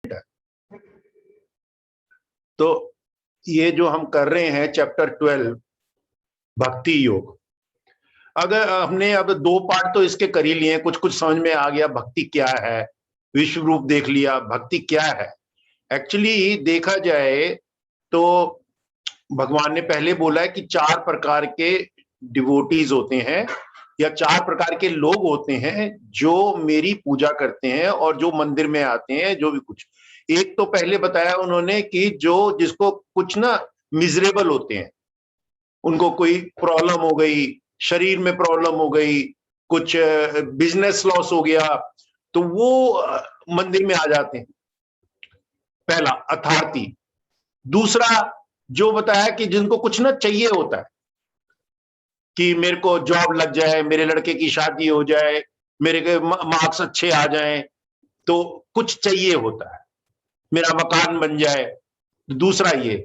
है। तो ये जो हम कर रहे हैं चैप्टर 12 भक्ति योग, अगर हमने अब 2 पार्ट तो इसके कर ही लिए, कुछ कुछ समझ में आ गया भक्ति क्या है, विश्व रूप देख लिया, भक्ति क्या है। एक्चुअली देखा जाए तो भगवान ने पहले बोला है कि 4 प्रकार के डिवोटीज होते हैं या 4 प्रकार के लोग होते हैं जो मेरी पूजा करते हैं और जो मंदिर में आते हैं, जो भी कुछ। एक तो पहले बताया उन्होंने कि जो जिसको कुछ ना मिजरेबल होते हैं, उनको कोई प्रॉब्लम हो गई, शरीर में प्रॉब्लम हो गई, कुछ बिजनेस लॉस हो गया, तो वो मंदिर में आ जाते हैं। पहला अथार्थी। दूसरा जो बताया कि जिनको कुछ ना चाहिए होता है कि मेरे को जॉब लग जाए, मेरे लड़के की शादी हो जाए, मेरे के मार्क्स अच्छे आ जाएं, तो कुछ चाहिए होता है, मेरा मकान बन जाए। दूसरा ये।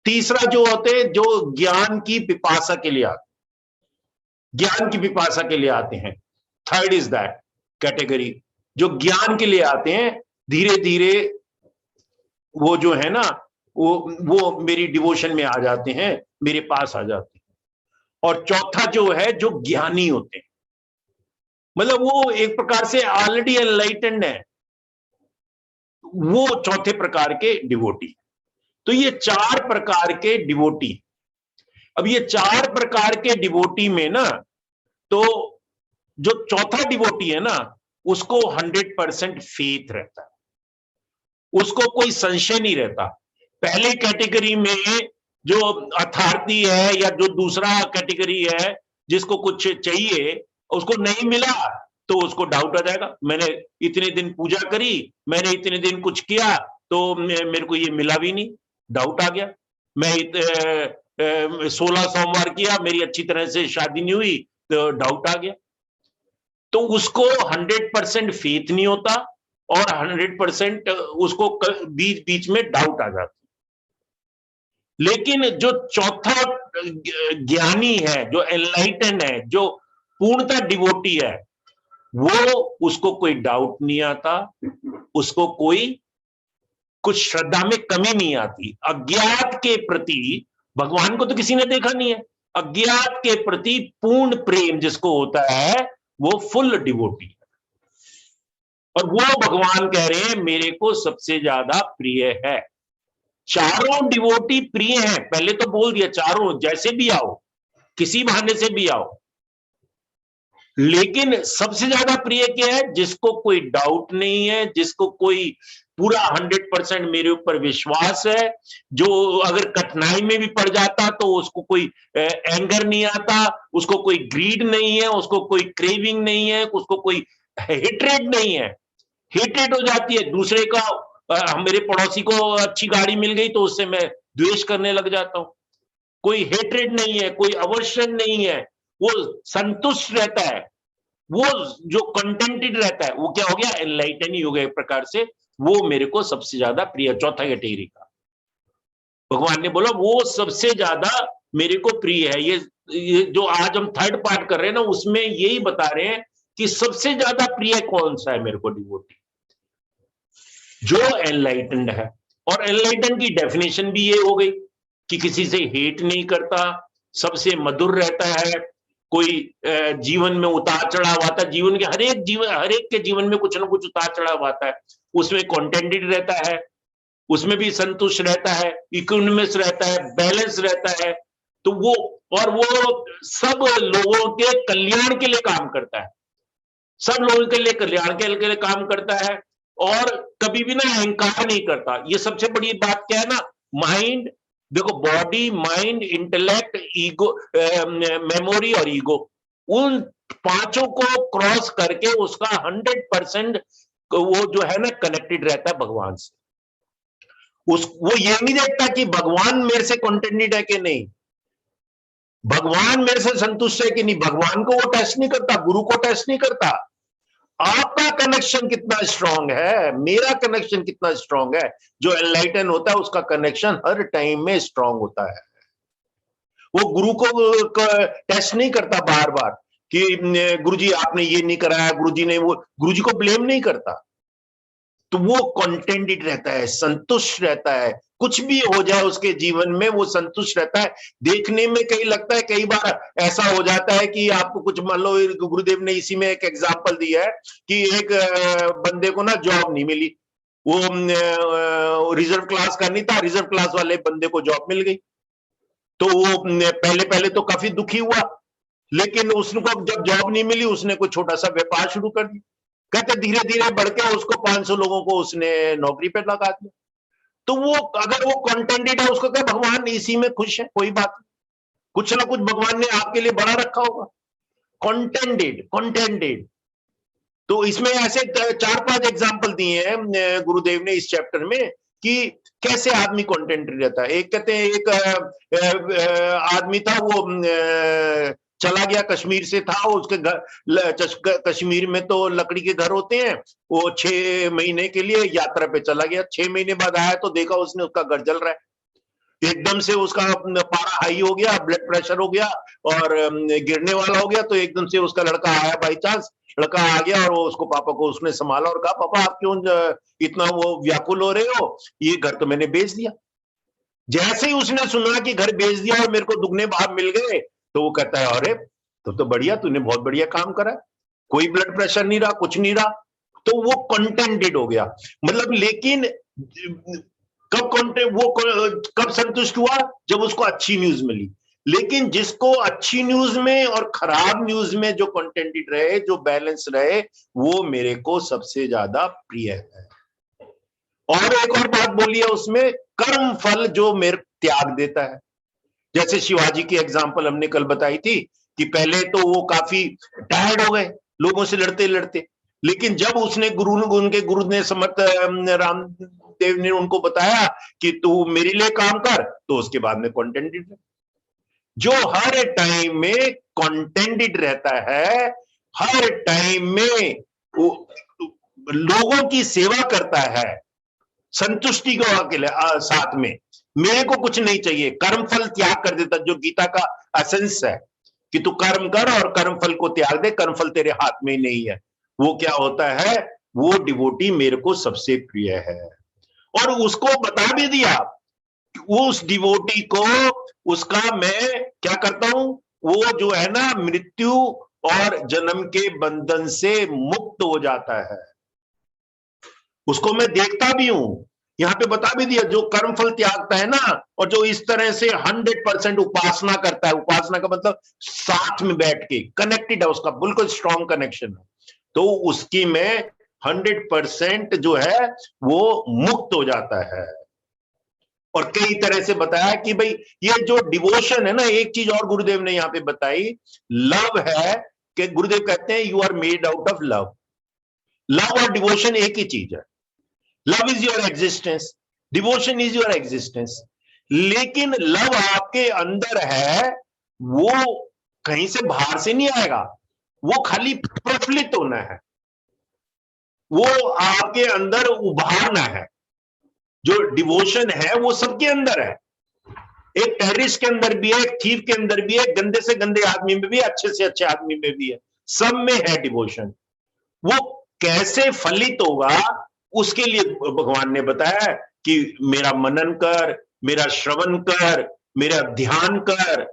तीसरा जो होते हैं जो ज्ञान की पिपासा के लिए आते, ज्ञान की पिपासा के लिए आते हैं। थर्ड इज दैट कैटेगरी, जो ज्ञान के लिए आते हैं, धीरे धीरे वो जो है ना वो मेरी डिवोशन में आ जाते हैं, मेरे पास आ जाते हैं। और चौथा जो है जो ज्ञानी होते हैं, मतलब वो एक प्रकार से ऑलरेडी एनलाइटेंड है, वो चौथे प्रकार के डिवोटी। तो ये 4 प्रकार के डिवोटी। अब ये 4 प्रकार के डिवोटी में ना, तो जो चौथा डिवोटी है ना, उसको 100% फेथ रहता है, उसको कोई संशय नहीं रहता। पहले कैटेगरी में जो अथॉरिटी है या जो दूसरा कैटेगरी है जिसको कुछ चाहिए, उसको नहीं मिला तो उसको डाउट आ जाएगा, मैंने इतने दिन पूजा करी, मैंने इतने दिन कुछ किया, तो मेरे को ये मिला भी नहीं, डाउट आ गया। मैं 16 सोमवार किया, मेरी अच्छी तरह से शादी नहीं हुई, तो डाउट आ गया। तो उसको 100% फेथ नहीं होता और 100% उसको बीच बीच में डाउट आ जाता। लेकिन जो चौथा ज्ञानी है, जो एनलाइटन है, जो पूर्णता डिवोटी है, वो उसको कोई डाउट नहीं आता, उसको कोई कुछ श्रद्धा में कमी नहीं आती। अज्ञात के प्रति, भगवान को तो किसी ने देखा नहीं है, अज्ञात के प्रति पूर्ण प्रेम जिसको होता है वो फुल डिवोटी है। और वो भगवान कह रहे हैं मेरे को सबसे ज्यादा प्रिय है। चारों डिवोटी प्रिय हैं, पहले तो बोल दिया, चारों जैसे भी आओ, किसी बहाने से भी आओ, लेकिन सबसे ज्यादा प्रिय क्या है? जिसको कोई डाउट नहीं है, जिसको कोई पूरा 100% मेरे ऊपर विश्वास है, जो अगर कठिनाई में भी पड़ जाता तो उसको कोई एंगर नहीं आता, उसको कोई ग्रीड नहीं है, उसको कोई क्रेविंग नहीं है, उसको कोई हेट्रेड नहीं है। हेट्रेड हो जाती है दूसरे का, मेरे पड़ोसी को अच्छी गाड़ी मिल गई तो उससे मैं द्वेष करने लग जाता हूं। कोई हेट्रेड नहीं है, कोई अवर्शन नहीं है, वो संतुष्ट रहता है, वो जो कंटेंटेड रहता है, वो क्या हो गया? एनलाइटन ही हो गया एक प्रकार से। वो मेरे को सबसे ज्यादा प्रिय, चौथा कैटेगरी का भगवान ने बोला वो सबसे ज्यादा मेरे को प्रिय है। ये जो आज हम थर्ड पार्ट कर रहे हैं ना, उसमें यही बता रहे हैं कि सबसे ज्यादा प्रिय कौन सा है मेरे को डिवोटी, जो एनलाइटेंड है। और एनलाइटेंड की डेफिनेशन भी ये हो गई कि किसी से हेट नहीं करता, सबसे मधुर रहता है, कोई जीवन में उतार चढ़ाव आता है, जीवन के हर एक के जीवन में कुछ ना कुछ उतार चढ़ाव आता है, उसमें कॉन्टेंटेड रहता है, उसमें भी संतुष्ट रहता है, इक्विनिमस रहता है, बैलेंस रहता है। तो वो, और वो सब लोगों के कल्याण के लिए काम करता है, सब लोगों के लिए कल्याण के लिए काम करता है, और कभी भी ना अहंकार नहीं करता। ये सबसे बड़ी बात क्या है ना, माइंड, देखो body, mind, intellect, ego, memory और ईगो, उन पांचों को क्रॉस करके उसका 100% वो जो है ना कनेक्टेड रहता है भगवान से। वो ये नहीं देखता कि भगवान मेरे से कंटेंटेड है कि नहीं, भगवान मेरे से संतुष्ट है कि नहीं, भगवान को वो टेस्ट नहीं करता, गुरु को टेस्ट नहीं करता। आपका कनेक्शन कितना स्ट्रांग है, मेरा कनेक्शन कितना स्ट्रांग है। जो एनलाइटन होता है उसका कनेक्शन हर टाइम में स्ट्रांग होता है। वो गुरु को टेस्ट नहीं करता बार बार कि गुरुजी आपने ये नहीं कराया, गुरुजी ने वो, गुरुजी को ब्लेम नहीं करता। तो वो कंटेंटेड रहता है, संतुष्ट रहता है, कुछ भी हो जाए उसके जीवन में वो संतुष्ट रहता है। देखने में कहीं लगता है, कई बार ऐसा हो जाता है कि आपको कुछ, मान लो गुरुदेव ने इसी में एक एग्जांपल दिया है कि एक बंदे को ना जॉब नहीं मिली, वो रिजर्व क्लास का नहीं था, रिजर्व क्लास वाले बंदे को जॉब मिल गई। तो वो पहले पहले तो काफी दुखी हुआ, लेकिन उसको जब जॉब नहीं मिली उसने कोई छोटा सा व्यापार शुरू कर दिया। कहते धीरे धीरे बढ़ के उसको 500 लोगों को उसने नौकरी पे लगा दिया। तो वो अगर वो कंटेंटेड है, उसको क्या भगवान इसी में खुश है, कोई बात नहीं, कुछ ना कुछ भगवान ने आपके लिए बड़ा रखा होगा। Contented, contented. तो इसमें ऐसे 4-5 एग्जाम्पल दिए हैं गुरुदेव ने इस चैप्टर में कि कैसे आदमी कंटेंटेड रहता है। एक कहते हैं, एक आदमी था, वो चला गया, कश्मीर से था, उसके घर, कश्मीर में तो लकड़ी के घर होते हैं, वो 6 महीने के लिए यात्रा पे चला गया। 6 महीने बाद आया तो देखा उसने उसका घर जल रहा है। एकदम से उसका पारा हाई हो गया, ब्लड प्रेशर हो गया और गिरने वाला हो गया। तो एकदम से उसका लड़का आया, बाई चांस लड़का आ गया और वो उसको, पापा को उसने संभाला और कहा, पापा आप क्यों इतना वो व्याकुल हो रहे हो, ये घर तो मैंने बेच दिया। जैसे ही उसने सुना कि घर बेच दिया और मेरे को दुगने भाग मिल गए, तो वो कहता है, अरे तो बढ़िया, तूने बहुत बढ़िया काम करा, कोई ब्लड प्रेशर नहीं रहा, कुछ नहीं रहा। तो वो कंटेंटेड हो गया। मतलब लेकिन कब संतुष्ट हुआ, जब उसको अच्छी न्यूज मिली। लेकिन जिसको अच्छी न्यूज में और खराब न्यूज में जो कंटेंटेड रहे, जो बैलेंस रहे, वो मेरे को सबसे ज्यादा प्रिय है। और एक और बात बोली है उसमें, कर्म फल जो मेरे त्याग देता है। जैसे शिवाजी की एग्जांपल हमने कल बताई थी कि पहले तो वो काफी टायर्ड हो गए लोगों से लड़ते लड़ते, लेकिन जब उसने उनके गुरु ने, समर्थ रामदेव ने उनको बताया कि तू मेरे लिए काम कर, तो उसके बाद में कंटेंटेड, जो हर टाइम में कंटेंटेड रहता है, हर टाइम में लोगों की सेवा करता है, संतुष्टि को के साथ में, मेरे को कुछ नहीं चाहिए, कर्म फल त्याग कर देता, जो गीता का एसेंस है कि तू कर्म कर और कर्म फल को त्याग दे, कर्म फल तेरे हाथ में ही नहीं है। वो क्या होता है, वो डिवोटी मेरे को सबसे प्रिय है। और उसको बता भी दिया, उस डिवोटी को, उसका मैं क्या करता हूं, वो जो है ना, मृत्यु और जन्म के बंधन से मुक्त हो जाता है। उसको मैं देखता भी हूं, यहां पे बता भी दिया, जो कर्म फल त्यागता है ना, और जो इस तरह से 100% उपासना करता है, उपासना का मतलब साथ में बैठ के कनेक्टेड है, उसका बिल्कुल स्ट्रॉन्ग कनेक्शन है, तो उसकी में 100% जो है वो मुक्त हो जाता है। और कई तरह से बताया कि भाई ये जो डिवोशन है ना, एक चीज और गुरुदेव ने यहां पे बताई, लव है, कि गुरुदेव कहते हैं you are made out of love. Love और डिवोशन एक ही चीज है। Love is your existence, devotion is your existence. लेकिन लव आपके अंदर है, वो कहीं से बाहर से नहीं आएगा, वो खाली प्रफुल्लित होना है, वो आपके अंदर उभारना है। जो डिवोशन है वो सबके अंदर है, एक टेररिस्ट के अंदर भी है, एक थीव के अंदर भी है, गंदे से गंदे आदमी में भी है, अच्छे से अच्छे आदमी में भी है, सब में है डिवोशन। वो कैसे फलित होगा, उसके लिए भगवान ने बताया कि मेरा मनन कर, मेरा श्रवण कर, मेरा ध्यान कर,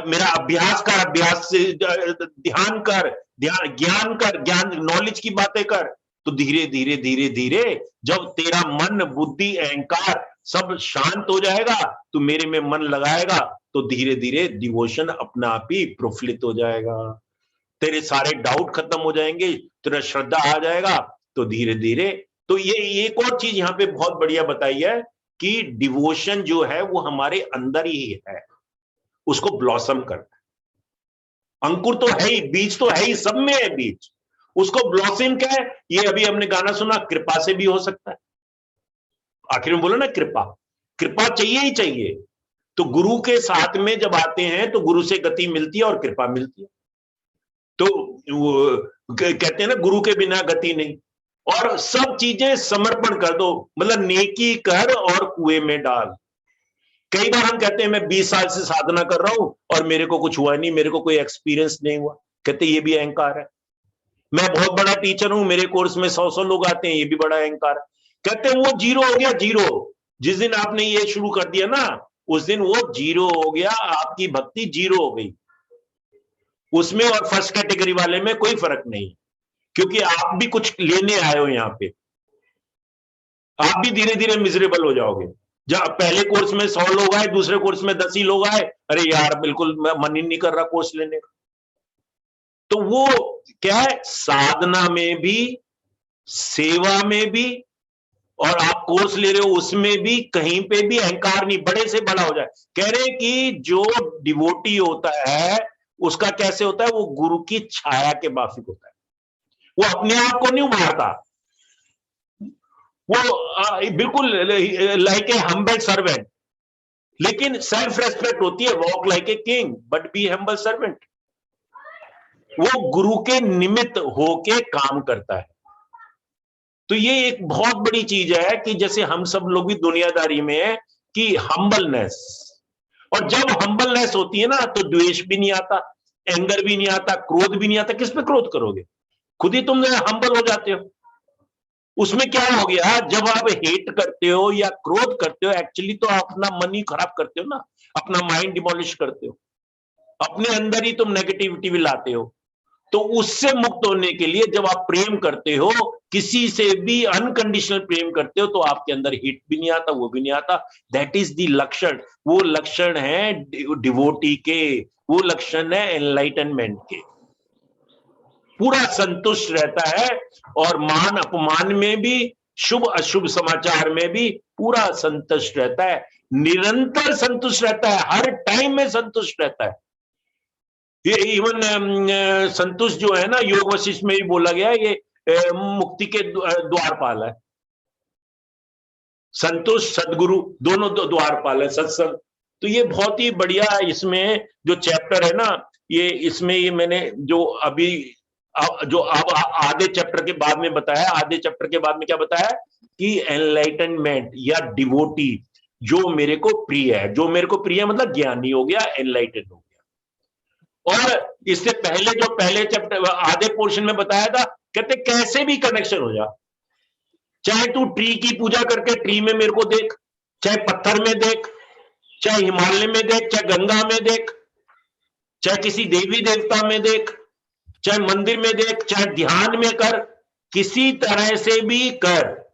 मेरा अभ्यास कर, अभ्यास से ध्यान कर, ध्यान ज्ञान कर, ज्ञान नॉलेज की बातें कर। तो धीरे धीरे धीरे धीरे जब तेरा मन बुद्धि अहंकार सब शांत हो जाएगा, तू मेरे में मन लगाएगा, तो धीरे धीरे डिवोशन अपना आप ही प्रफुल्लित हो जाएगा, तेरे सारे डाउट खत्म हो जाएंगे, तेरा श्रद्धा आ जाएगा। तो धीरे धीरे, तो ये एक और चीज यहाँ पे बहुत बढ़िया बताई है कि डिवोशन जो है वो हमारे अंदर ही है, उसको ब्लॉसम करना है। अंकुर तो है ही, बीज तो है ही, सब में है बीज, उसको ब्लॉसम क्या है, ये अभी हमने गाना सुना, कृपा से भी हो सकता है। आखिर में बोला ना, कृपा, कृपा चाहिए ही चाहिए। तो गुरु के साथ में जब आते हैं तो गुरु से गति मिलती है और कृपा मिलती है। तो वो कहते हैं ना, गुरु के बिना गति नहीं। और सब चीजें समर्पण कर दो, मतलब नेकी कर और कुएं में डाल। कई बार हम कहते हैं मैं 20 साल से साधना कर रहा हूं और मेरे को कुछ हुआ नहीं, मेरे को कोई एक्सपीरियंस नहीं हुआ, कहते ये भी अहंकार है। मैं बहुत बड़ा टीचर हूं, मेरे कोर्स में 100 लोग आते हैं, ये भी बड़ा अहंकार। कहते हैं वो जीरो हो गया, जीरो। जिस दिन आपने ये शुरू कर दिया ना, उस दिन वो जीरो हो गया, आपकी भक्ति जीरो हो गई। उसमें और फर्स्ट कैटेगरी वाले में कोई फर्क नहीं, क्योंकि आप भी कुछ लेने आए हो यहां पे। आप भी धीरे धीरे मिजरेबल हो जाओगे। जब पहले कोर्स में 100 लोग आए, दूसरे कोर्स में 10 ही लोग आए, अरे यार बिल्कुल मन ही नहीं कर रहा कोर्स लेने का। तो वो क्या है, साधना में भी, सेवा में भी, और आप कोर्स ले रहे हो उसमें भी, कहीं पे भी अहंकार नहीं, बड़े से बड़ा हो जाए। कह रहे हैं कि जो डिवोटी होता है उसका कैसे होता है, वो गुरु की छाया के माफिक होता है। वो अपने आप को नहीं उभारता, वो बिल्कुल लाइक ए हम्बल सर्वेंट, लेकिन सेल्फ रेस्पेक्ट होती है, walk like a king but be humble servant. वो गुरु के निमित्त होके काम करता है। तो ये एक बहुत बड़ी चीज है कि जैसे हम सब लोग भी दुनियादारी में है कि हम्बलनेस, और जब हम्बलनेस होती है ना तो द्वेष भी नहीं आता, एंगर भी नहीं आता, क्रोध भी नहीं आता। किस पे क्रोध करोगे, खुद ही तुम हम्बल हो जाते हो। उसमें क्या हो गया, जब आप हेट करते हो या क्रोध करते हो, एक्चुअली तो आप अपना मन ही खराब करते हो ना, अपना माइंड डिमोलिश करते हो, अपने अंदर ही तुम नेगेटिविटी भी लाते हो। तो उससे मुक्त होने के लिए जब आप प्रेम करते हो, किसी से भी अनकंडीशनल प्रेम करते हो, तो आपके अंदर हिट भी नहीं आता, वो भी नहीं आता। दैट इज द लक्षण, वो लक्षण है डिवोटी के, वो लक्षण है एनलाइटनमेंट के। पूरा संतुष्ट रहता है, और मान अपमान में भी, शुभ अशुभ समाचार में भी पूरा संतुष्ट रहता है, निरंतर संतुष्ट रहता है, हर टाइम में संतुष्ट रहता है। ये इवन संतुष्ट जो है ना, योग वशिष्ठ में भी बोला गया है, ये मुक्ति के द्वारपाल है। संतुष्ट सदगुरु दोनों द्वारपाल है, सत्संग। तो ये बहुत ही बढ़िया, इसमें जो चैप्टर है ना, ये इसमें ये मैंने जो अभी जो अब आधे चैप्टर के बाद में बताया, आधे चैप्टर के बाद में क्या बताया कि एनलाइटनमेंट या डिवोटी जो मेरे को प्रिय है, जो मेरे को प्रिय मतलब ज्ञानी हो गया, एनलाइटन हो गया। और इससे पहले जो पहले चैप्टर आधे पोर्शन में बताया था, कहते कैसे भी कनेक्शन हो जा, चाहे तू ट्री की पूजा करके ट्री में मेरे को देख, चाहे पत्थर में देख, चाहे हिमालय में देख, चाहे गंगा में देख, चाहे किसी देवी देवता में देख, चाहे मंदिर में देख, चाहे ध्यान में कर, किसी तरह से भी कर,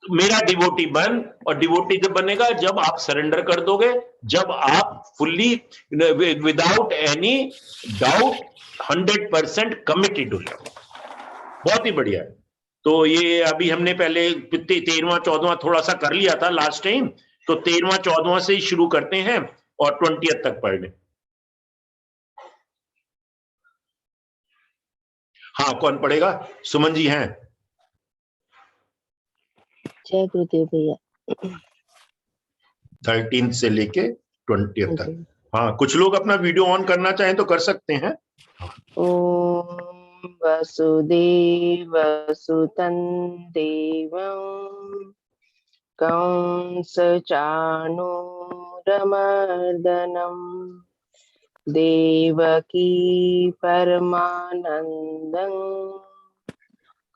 मेरा डिवोटी बन। और डिवोटी जब बनेगा, जब आप सरेंडर कर दोगे, जब आप fully without any doubt 100% committed हो जाओगे। बहुत ही बढ़िया है। तो ये अभी हमने पहले 13वां 14वां थोड़ा सा कर लिया था लास्ट टाइम, तो 13वां 14वां से ही शुरू करते हैं और 20 तक पढ़ लें। हाँ, कौन पढ़ेगा? सुमन जी हैं। जय गुरुदेव भैया। 13 से लेके 20 तक। हाँ, कुछ लोग अपना वीडियो ऑन करना चाहें तो कर सकते हैं। ओम वसुदेव सुतं देवं कंसचाणूरमर्दनं देवकी परमानन्दं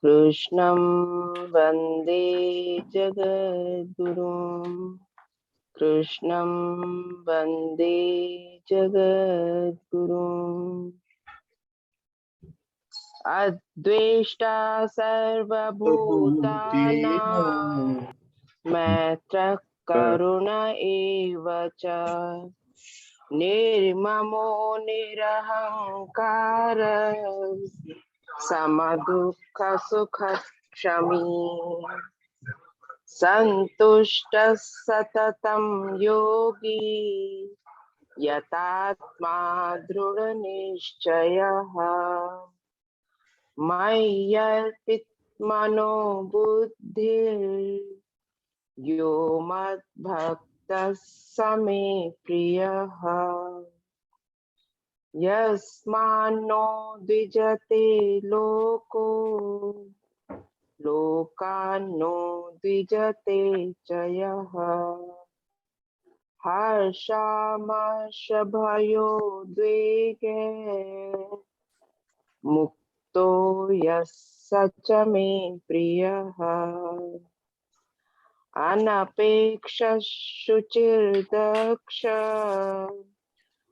कृष्णं वन्दे जगद्गुरुं कृष्णं वन्दे जगद्गुरुम् अद्वेष्टा सर्वभूतानां मैत्रः करुण एव च निर्ममो निरहंकार समदुःखसुखक्षमी सन्तुष्टः सततं योगी यतात्मा दृढनिश्चयः मय्यर्पितमनो बुद्धिर्यो मद्भक्तः स मे प्रियः यस्मान्नो द्विजते लोको लोकान्नो द्विजते च यः हर्षामर्षभयोद्वेगे मुक्तिं यः स च मे प्रियः अनपेक्षः शुचिर्दक्ष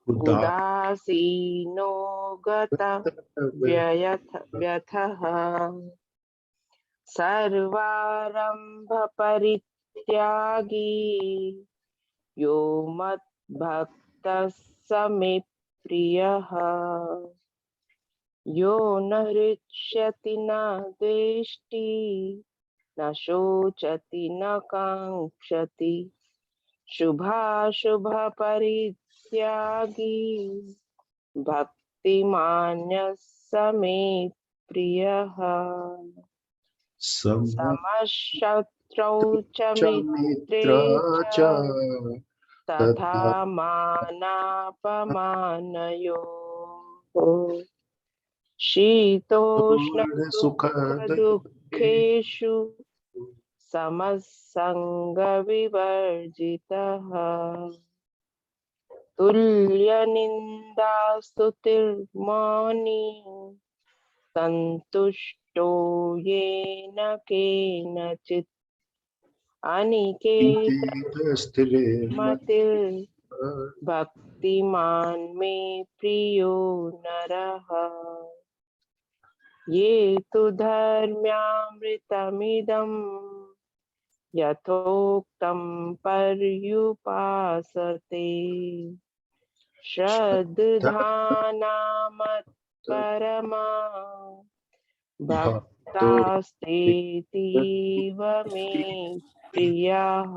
उदासीनो गतव्यथः सर्वारम्भ परित्यागी यो मद्भक्तः स मे प्रियः यो न हृष्यति न द्वेष्टि न शोचति न काङ्क्षति शुभाशुभ परित्यागी भक्तिमान्यः स मे प्रियः समशत्रौ च मित्रे च तथा मानापमानयोः शीतोष्ण दुःखेषु समसङ्गविवर्जितः तुल्यनिन्दास्तुतिर्मौनी सन्तुष्टो येन केनचित् अनिकेतस्थितिर्मतिर्भक्तिमान् मे प्रियो नरः ये तु धर्म्यामृतमिदं यथोक्तं पर्युपासते श्रद्धानामत्परमा भक्तास्तेतीव मे प्रियाः।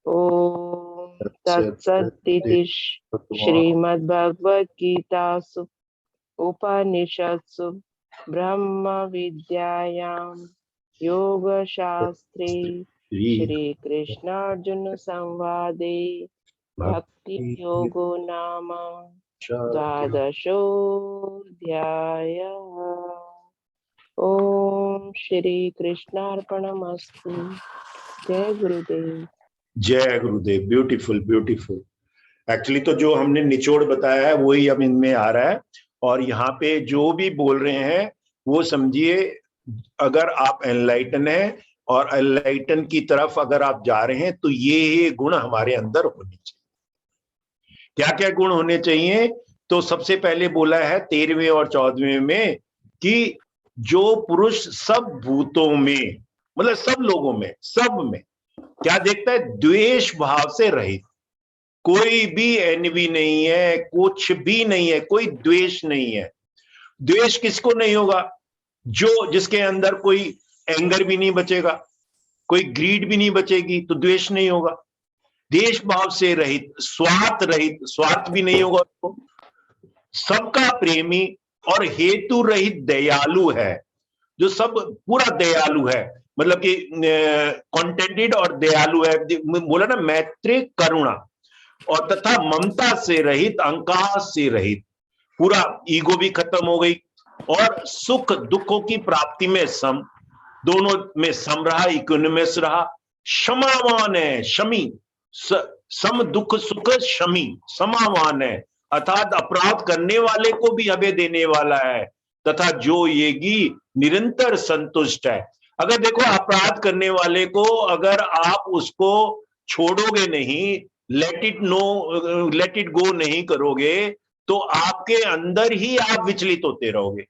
ॐ तत्सदिति श्रीमद्भगवद्गीतासु उपनिषत्सु ब्रह्म विद्यायां योगशास्त्रे श्री कृष्णार्जुन संवादे भक्ति योगो नाम द्वादशोऽध्यायः। ओम श्री कृष्णार्पणमस्तु। जय गुरुदेव। जय गुरुदेव। Beautiful beautiful. एक्चुअली तो जो हमने निचोड़ बताया है वही अब इनमें आ रहा है, और यहाँ पे जो भी बोल रहे हैं वो समझिए, अगर आप एनलाइटन हैं और एनलाइटन की तरफ अगर आप जा रहे हैं तो ये गुण हमारे अंदर होने चाहिए। क्या क्या गुण होने चाहिए? तो सबसे पहले बोला है 13वें और 14वें में कि जो पुरुष सब भूतों में, मतलब सब लोगों में, सब में क्या देखता है? द्वेष भाव से रहित। कोई भी एनवी नहीं है, कुछ भी नहीं है, कोई द्वेष नहीं है। द्वेष किसको नहीं होगा? जो जिसके अंदर कोई एंगर भी नहीं बचेगा, कोई ग्रीड भी नहीं बचेगी, तो द्वेष नहीं होगा। देश भाव से रहित, स्वार्थ रहित, स्वार्थ भी नहीं होगा उसको। सबका प्रेमी और हेतु रहित दयालु है, जो सब पूरा दयालु है, मतलब कि कॉन्टेंटेड और दयालु है। बोला ना, मैत्री करुणा, और तथा ममता से रहित, अहंकार से रहित, पूरा ईगो भी खत्म हो गई, और सुख दुखों की प्राप्ति में सम, दोनों में सम रहा, इक्विनिमस रहा। क्षमावान है, शमी, सम दुख सुख शमी, समावान है, अर्थात अपराध करने वाले को भी अभय देने वाला है, तथा जो येगी निरंतर संतुष्ट है। अगर देखो, अपराध करने वाले को अगर आप उसको छोड़ोगे नहीं, लेट इट गो नहीं करोगे, तो आपके अंदर ही आप विचलित होते रहोगे।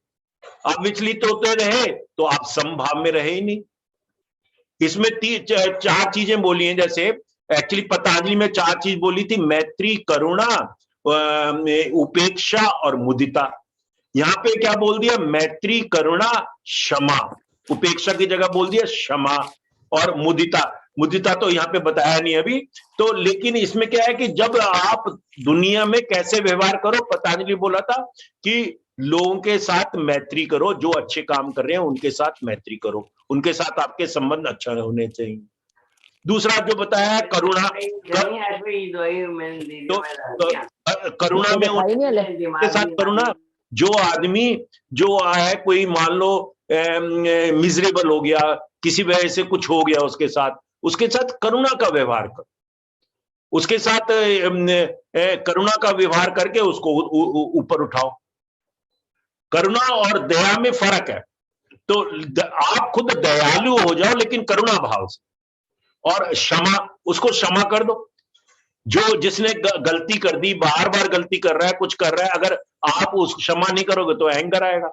आप विचलित होते रहे तो आप समभाव में रहे ही नहीं। इसमें 4 चीजें बोली हैं, जैसे एक्चुअली पतंजलि में 4 चीज बोली थी, मैत्री, करुणा, उपेक्षा और मुदिता। यहां पे क्या बोल दिया? मैत्री, करुणा, क्षमा। उपेक्षा की जगह बोल दिया क्षमा और मुदिता। मुदिता तो यहाँ पे बताया नहीं अभी तो, लेकिन इसमें क्या है कि जब आप दुनिया में कैसे व्यवहार करो, पतंजलि बोला था कि लोगों के साथ मैत्री करो, जो अच्छे काम कर रहे हैं उनके साथ मैत्री करो, उनके साथ आपके संबंध अच्छा होने चाहिए। दूसरा जो बताया है करुणा, तो करुणा में उनके साथ करुणा, जो आदमी जो है, कोई मान लो मिजरेबल हो गया, किसी वजह से कुछ हो गया उसके साथ करुणा का व्यवहार करो, उसके साथ करुणा का व्यवहार करके उसको ऊपर उठाओ। करुणा और दया में फर्क है। तो आप खुद दयालु हो जाओ लेकिन करुणा भाव से, और क्षमा, उसको क्षमा कर दो। जो जिसने गलती कर दी, बार बार गलती कर रहा है, कुछ कर रहा है, अगर आप उस क्षमा नहीं करोगे तो एंगर आएगा।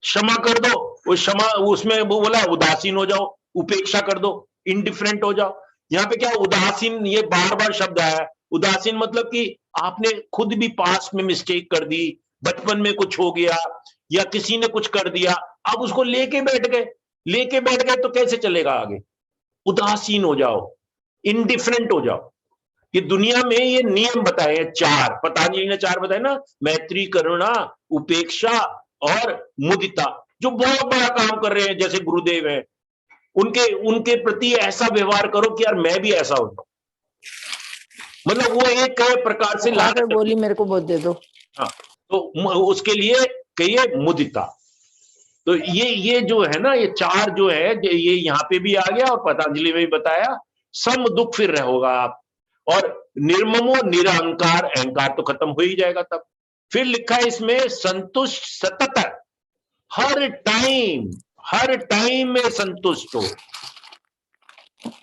क्षमा कर दो, वो क्षमा, उसमें वो बोला उदासीन हो जाओ, उपेक्षा कर दो, इंडिफरेंट हो जाओ। यहाँ पे क्या उदासीन, ये बार बार शब्द आया। उदासीन मतलब कि आपने खुद भी पास्ट में मिस्टेक कर दी, बचपन में कुछ हो गया, या किसी ने कुछ कर दिया, अब उसको लेके बैठ गए तो कैसे चलेगा आगे? उदासीन हो जाओ, इंडिफरेंट हो जाओ। ये दुनिया में ये नियम बताए हैं चार, पतंजलि ने चार बताए ना, मैत्री, करुणा, उपेक्षा और मुदिता, जो बहुत बड़ा काम कर रहे हैं, जैसे गुरुदेव हैं, उनके उनके प्रति ऐसा व्यवहार करो कि यार मैं भी ऐसा हो। मतलब वो एक प्रकार से वहां पे बोली मेरे को बहुत दे दो। हाँ, तो उसके लिए कहिए मुदिता। तो ये जो है ना, ये चार जो है, ये यहाँ पे भी आ गया और पतंजलि में भी बताया। सम दुख फिर रहोगा आप, और निर्ममो निरहंकार, अहंकार तो खत्म हो ही जाएगा तब। फिर लिखा है इसमें संतुष्ट सतत, हर टाइम में संतुष्ट हो,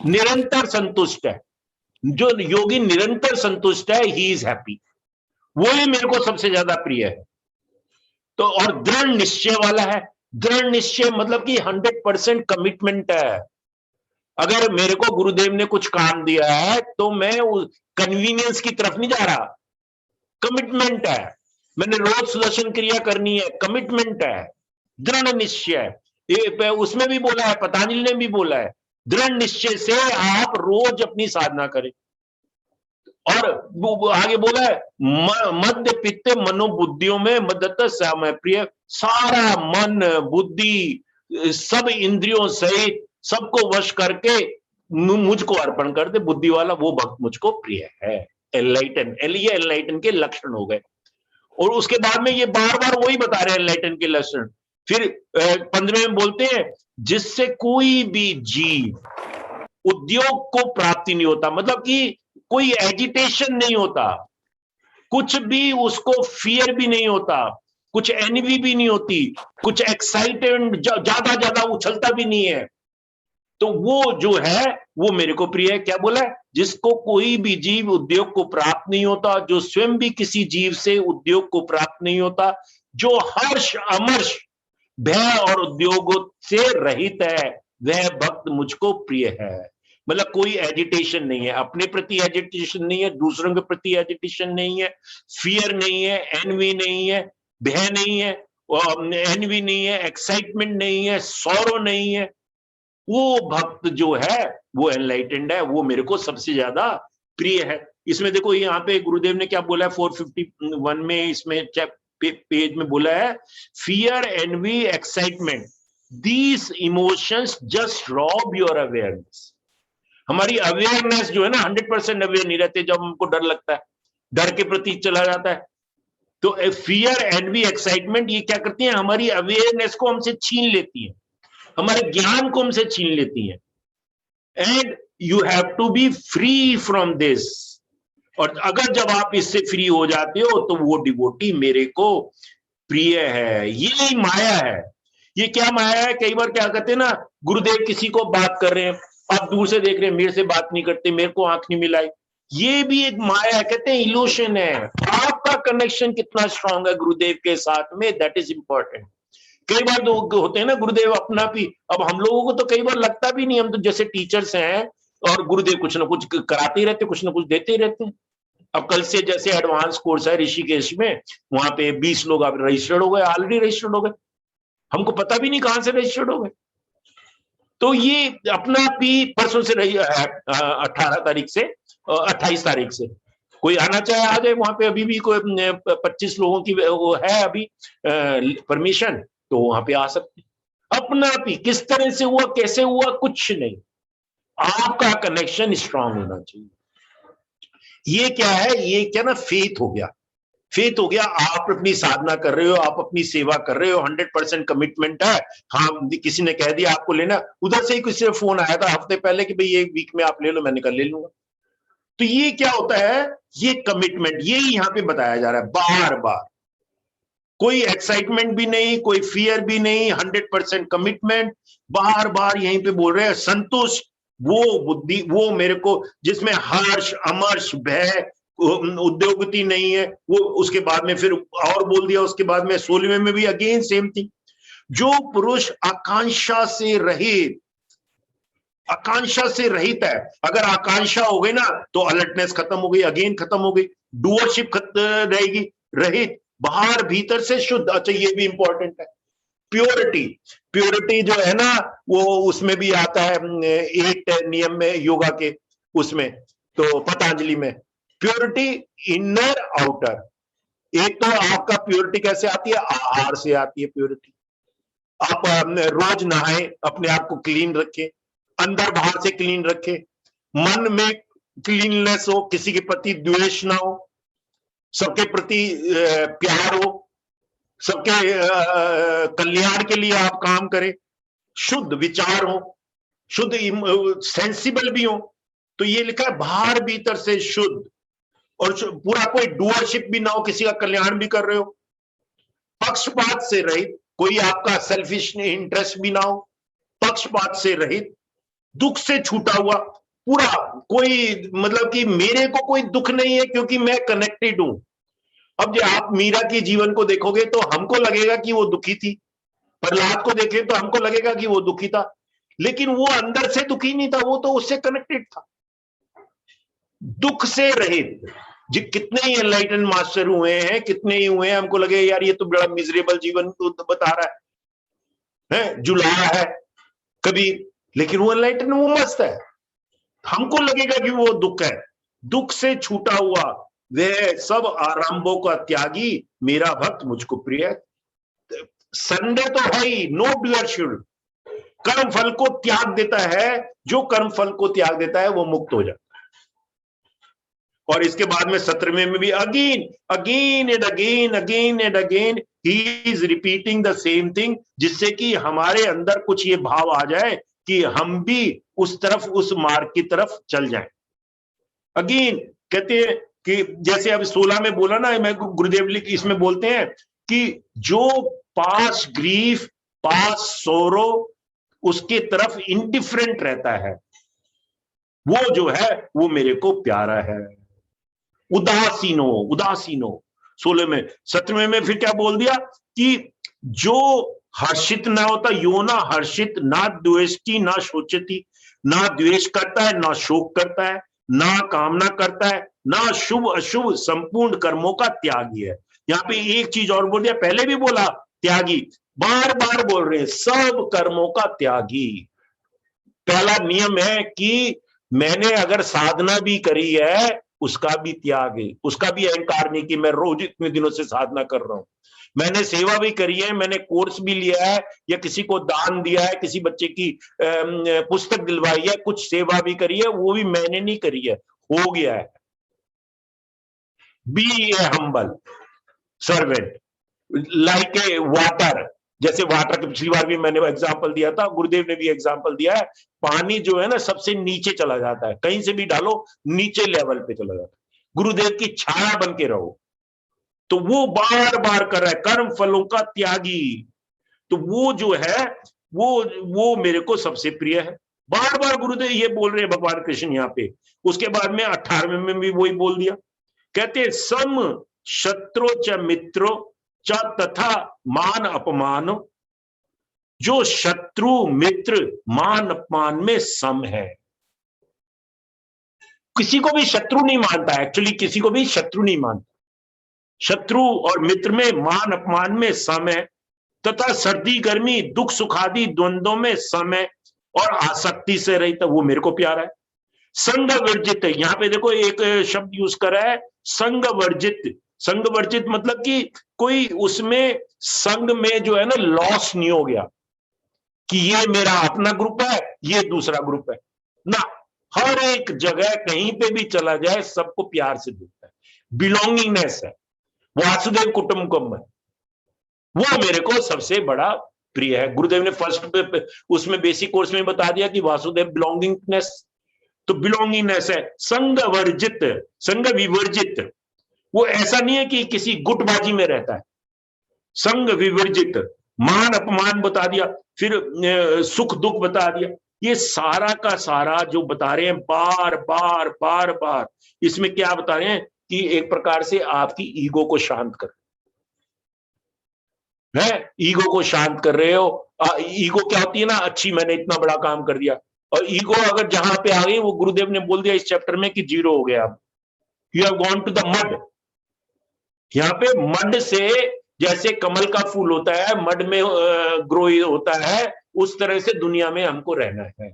निरंतर संतुष्ट है। जो योगी निरंतर संतुष्ट है, ही इज हैप्पी, वो ही मेरे को सबसे ज्यादा प्रिय है। तो और दृढ़ निश्चय वाला है। दृढ़ निश्चय मतलब कि 100% कमिटमेंट है। अगर मेरे को गुरुदेव ने कुछ काम दिया है तो मैं कन्वीनियंस की तरफ नहीं जा रहा, कमिटमेंट है। मैंने रोज सुदर्शन क्रिया करनी है, कमिटमेंट है, दृढ़ निश्चय। ये उसमें भी बोला है, पतंजलि ने भी बोला है, दृढ़ निश्चय से आप रोज अपनी साधना करें। और आगे बोला है, मध्य पित्त मनोबुद्धियों में मदत समय प्रिय। सारा मन बुद्धि सब इंद्रियों सहित सबको वश करके मुझको अर्पण कर दे, बुद्धि वाला वो भक्त मुझको प्रिय है। एनलाइटन, ये एनलाइटन के लक्षण हो गए। और उसके बाद में ये बार बार वही बता रहे हैं एनलाइटन के लक्षण। फिर 15वें में बोलते हैं, जिससे कोई भी जीव उद्योग को प्राप्ति नहीं होता, मतलब कि कोई एजिटेशन नहीं होता, कुछ भी उसको फियर भी नहीं होता, कुछ एनवी भी नहीं होती, कुछ एक्साइटेड ज्यादा उछलता भी नहीं है, तो वो जो है वो मेरे को प्रिय है। क्या बोला है? जिसको कोई भी जीव उद्योग को प्राप्त नहीं होता, जो स्वयं भी किसी जीव से उद्योग को प्राप्त नहीं होता, जो हर्ष अमर्ष भय और उद्योगों से रहित है, वह भक्त मुझको प्रिय है। मतलब कोई एजिटेशन नहीं है, अपने प्रति एजिटेशन नहीं है, दूसरों के प्रति एजिटेशन नहीं है, फियर नहीं है, एनवी नहीं है, भय नहीं है, एनवी नहीं है, एक्साइटमेंट नहीं है, सौरो नहीं है, वो भक्त जो है वो एनलाइटेंड है, वो मेरे को सबसे ज्यादा प्रिय है। इसमें देखो यहाँ पे गुरुदेव ने क्या बोला है 451 में, इसमें पेज में बोला है, fear, envy, excitement, these emotions just rob your awareness. हमारी अवेयरनेस जो है ना, 100% अवेयर नहीं रहते, जब हमको डर लगता है, डर के प्रति चला जाता है, तो फियर, एनवी, एक्साइटमेंट ये क्या करती है, हमारी अवेयरनेस को हमसे छीन लेती है, हमारे ज्ञान को हमसे छीन लेती है। And you have to be free from this. और अगर जब आप इससे फ्री हो जाते हो तो वो डिवोटी मेरे को प्रिय है। ये माया है। ये क्या माया है? कई बार क्या कहते हैं ना, गुरुदेव किसी को बात कर रहे हैं, आप दूर से देख रहे हैं, मेरे से बात नहीं करते, मेरे को आंख नहीं मिलाई, ये भी एक माया है, कहते हैं इल्यूशन है। आपका कनेक्शन कितना स्ट्रांग है गुरुदेव के साथ में, दैट इज इंपॉर्टेंट। कई बार लोग होते हैं ना गुरुदेव अपना भी, अब हम लोगों को तो कई बार लगता भी नहीं, हम तो जैसे टीचर्स हैं और गुरुदेव कुछ ना कुछ कराते ही रहते, कुछ ना कुछ देते ही रहते हैं। अब कल से जैसे एडवांस कोर्स है ऋषिकेश में, वहां पे 20 लोग अब रजिस्टर्ड हो गए, ऑलरेडी रजिस्टर्ड हो गए, हमको पता भी नहीं कहां से रजिस्टर्ड हो गए। तो ये अपना भी परसों से 18 तारीख से 28 तारीख से कोई आना चाहे आ जाए, वहां पे अभी भी कोई 25 लोगों की वो है अभी परमिशन, तो वहां पे आ सकते। अपना भी किस तरह से हुआ, कैसे हुआ, कुछ नहीं, आपका कनेक्शन स्ट्रांग होना चाहिए। ये क्या है? ये क्या ना, फेथ हो गया। फेथ हो गया, आप अपनी साधना कर रहे हो, आप अपनी सेवा कर रहे हो, 100% कमिटमेंट है। हाँ, किसी ने कह दिया आपको लेना, उधर से ही किसी से फोन आया था हफ्ते पहले कि भाई ये वीक में आप ले लो, मैंने कल ले लूंगा। तो ये क्या होता है? ये कमिटमेंट, यही यहाँ पे बताया जा रहा है बार बार। कोई एक्साइटमेंट भी नहीं, कोई फियर भी नहीं, 100% कमिटमेंट। बार बार यहीं पे बोल रहे हैं संतुष्ट, वो बुद्धि, वो मेरे को जिसमें हर्ष अमर्ष भय उद्योगति नहीं है। वो उसके बाद में फिर और बोल दिया, उसके बाद में 16वें में भी अगेन सेम थिंग, जो पुरुष आकांक्षा से रहित, आकांक्षा से रहित है। अगर आकांक्षा हो गई ना तो अलर्टनेस खत्म हो गई, अगेन खत्म हो गई, डूअरशिप रहेगी, रहित, बाहर भीतर से शुद्ध। अच्छा ये भी इंपॉर्टेंट है, प्योरिटी। प्योरिटी जो है ना वो उसमें भी आता है 8 नियम में योगा के, उसमें तो पतंजलि में, प्योरिटी इनर आउटर। एक तो आपका प्योरिटी कैसे आती है, आहार से आती है प्योरिटी। आप रोज नहाए, अपने आप को क्लीन रखें, अंदर बाहर से क्लीन रखें, मन में क्लीननेस हो, किसी के प्रति द्वेष ना हो, सबके प्रति प्यार हो, सबके कल्याण के लिए आप काम करें, शुद्ध विचार हो, शुद्ध सेंसिबल भी हो। तो ये लिखा है बाहर भीतर से शुद्ध, और पूरा कोई डूअरशिप भी ना हो, किसी का कल्याण भी कर रहे हो, पक्षपात से रहित, कोई आपका सेल्फिश इंटरेस्ट भी ना हो, पक्षपात से रहित, दुख से छूटा हुआ पूरा, कोई मतलब कि मेरे को कोई दुख नहीं है क्योंकि मैं कनेक्टेड हूं। अब जो आप मीरा के जीवन को देखोगे तो हमको लगेगा कि वो दुखी थी, प्रहलाद को देखें तो हमको लगेगा कि वो दुखी था, लेकिन वो अंदर से दुखी नहीं था, वो तो उससे कनेक्टेड था, दुख से रहित। जी कितने ही एनलाइटन मास्टर हुए हैं, कितने ही हुए हैं, हमको लगे यार ये तो बड़ा मिजरेबल जीवन तो बता रहा है, जुलाया है कभी, लेकिन वो एनलाइटन, वो मस्त है। हमको लगेगा कि वो दुख है, दुख से छूटा हुआ वह सब आरंभों का त्यागी, मेरा भक्त मुझको प्रिय। संदेह तो है ही, नो डूअरशिप, कर्म फल को त्याग देता है, जो कर्म फल को त्याग देता है वो मुक्त हो जाता है। और इसके बाद में 17वें में भी again again and again again and again he is repeating the same thing, जिससे कि हमारे अंदर कुछ ये भाव आ जाए कि हम भी उस तरफ, उस मार्ग की तरफ चल जाएं। अगेन कहते हैं कि जैसे अब 16 में बोला ना, मैं गुरुदेव इसमें बोलते हैं कि जो पास ग्रीफ, पास सोरो, उसके तरफ इंडिफरेंट रहता है, वो जो है वो मेरे को प्यारा है। उदासीनो, उदासीनो 16 में। 17वें में फिर क्या बोल दिया कि जो हर्षित ना होता, यो ना हर्षित, ना द्वेष्टि, ना शोचती, ना द्वेष करता है, ना शोक करता है, ना कामना करता है, ना शुभ अशुभ, संपूर्ण कर्मों का त्यागी है। यहाँ पे एक चीज और बोल दिया, पहले भी बोला त्यागी, बार बार बोल रहे हैं सब कर्मों का त्यागी। पहला नियम है कि मैंने अगर साधना भी करी है उसका भी त्याग है, उसका भी अहंकार नहीं कि मैं रोज इतने दिनों से साधना कर रहा हूं। मैंने सेवा भी करी है, मैंने कोर्स भी लिया है, या किसी को दान दिया है, किसी बच्चे की पुस्तक दिलवाई है, कुछ सेवा भी करी है, वो भी मैंने नहीं करी है, हो गया है। Be a humble servant like a water, जैसे वाटर के पिछली बार भी मैंने एग्जांपल दिया था, गुरुदेव ने भी एग्जांपल दिया है, पानी जो है ना सबसे नीचे चला जाता है, कहीं से भी डालो नीचे लेवल पे चला जाता है, गुरुदेव की छाया बन के रहो। तो वो बार बार कर रहा है कर्म फलों का त्यागी, तो वो जो है वो मेरे को सबसे प्रिय है। बार बार गुरुदेव ये बोल रहे हैं भगवान कृष्ण यहाँ पे। उसके बाद में 18वें में भी वही बोल दिया, कहते सम शत्रु च मित्रो च तथा मान अपमान, जो शत्रु मित्र मान अपमान में सम है। किसी को भी शत्रु नहीं मानता, एक्चुअली किसी को भी शत्रु नहीं मानता, शत्रु और मित्र में मान अपमान में सम है, तथा सर्दी गर्मी दुख सुख आदि द्वंद्वों में सम है, और आसक्ति से रहित, वो मेरे को प्यारा है। संग वर्जित, यहां पे देखो एक शब्द यूज करा है संग वर्जित। संग वर्जित मतलब कि कोई उसमें संग में जो है ना लॉस नहीं हो गया कि ये मेरा अपना ग्रुप है, ये दूसरा ग्रुप है ना, हर एक जगह कहीं पे भी चला जाए सबको प्यार से देखता है, बिलोंगिंगनेस है, वासुदेव कुटुंबकम है, वो मेरे को सबसे बड़ा प्रिय है। गुरुदेव ने फर्स्ट उसमें बेसिक कोर्स में बता दिया कि वासुदेव बिलोंगिंगनेस, तो बिलोंगिंगनेस है। संग वर्जित, संग विवर्जित, वो ऐसा नहीं है कि किसी गुटबाजी में रहता है, संग विवर्जित, मान अपमान बता दिया, फिर सुख दुख बता दिया। ये सारा का सारा जो बता रहे हैं बार बार बार बार, इसमें क्या बता रहे हैं कि एक प्रकार से आपकी ईगो को शांत कर है, ईगो को शांत कर रहे हो। ईगो क्या होती है ना, अच्छी मैंने इतना बड़ा काम कर दिया, और ईगो अगर जहां पे आ गई, वो गुरुदेव ने बोल दिया इस चैप्टर में कि जीरो हो गया, you have gone to the mud. यहाँ पे मड से, जैसे कमल का फूल होता है मड में ग्रो होता है, उस तरह से दुनिया में हमको रहना है।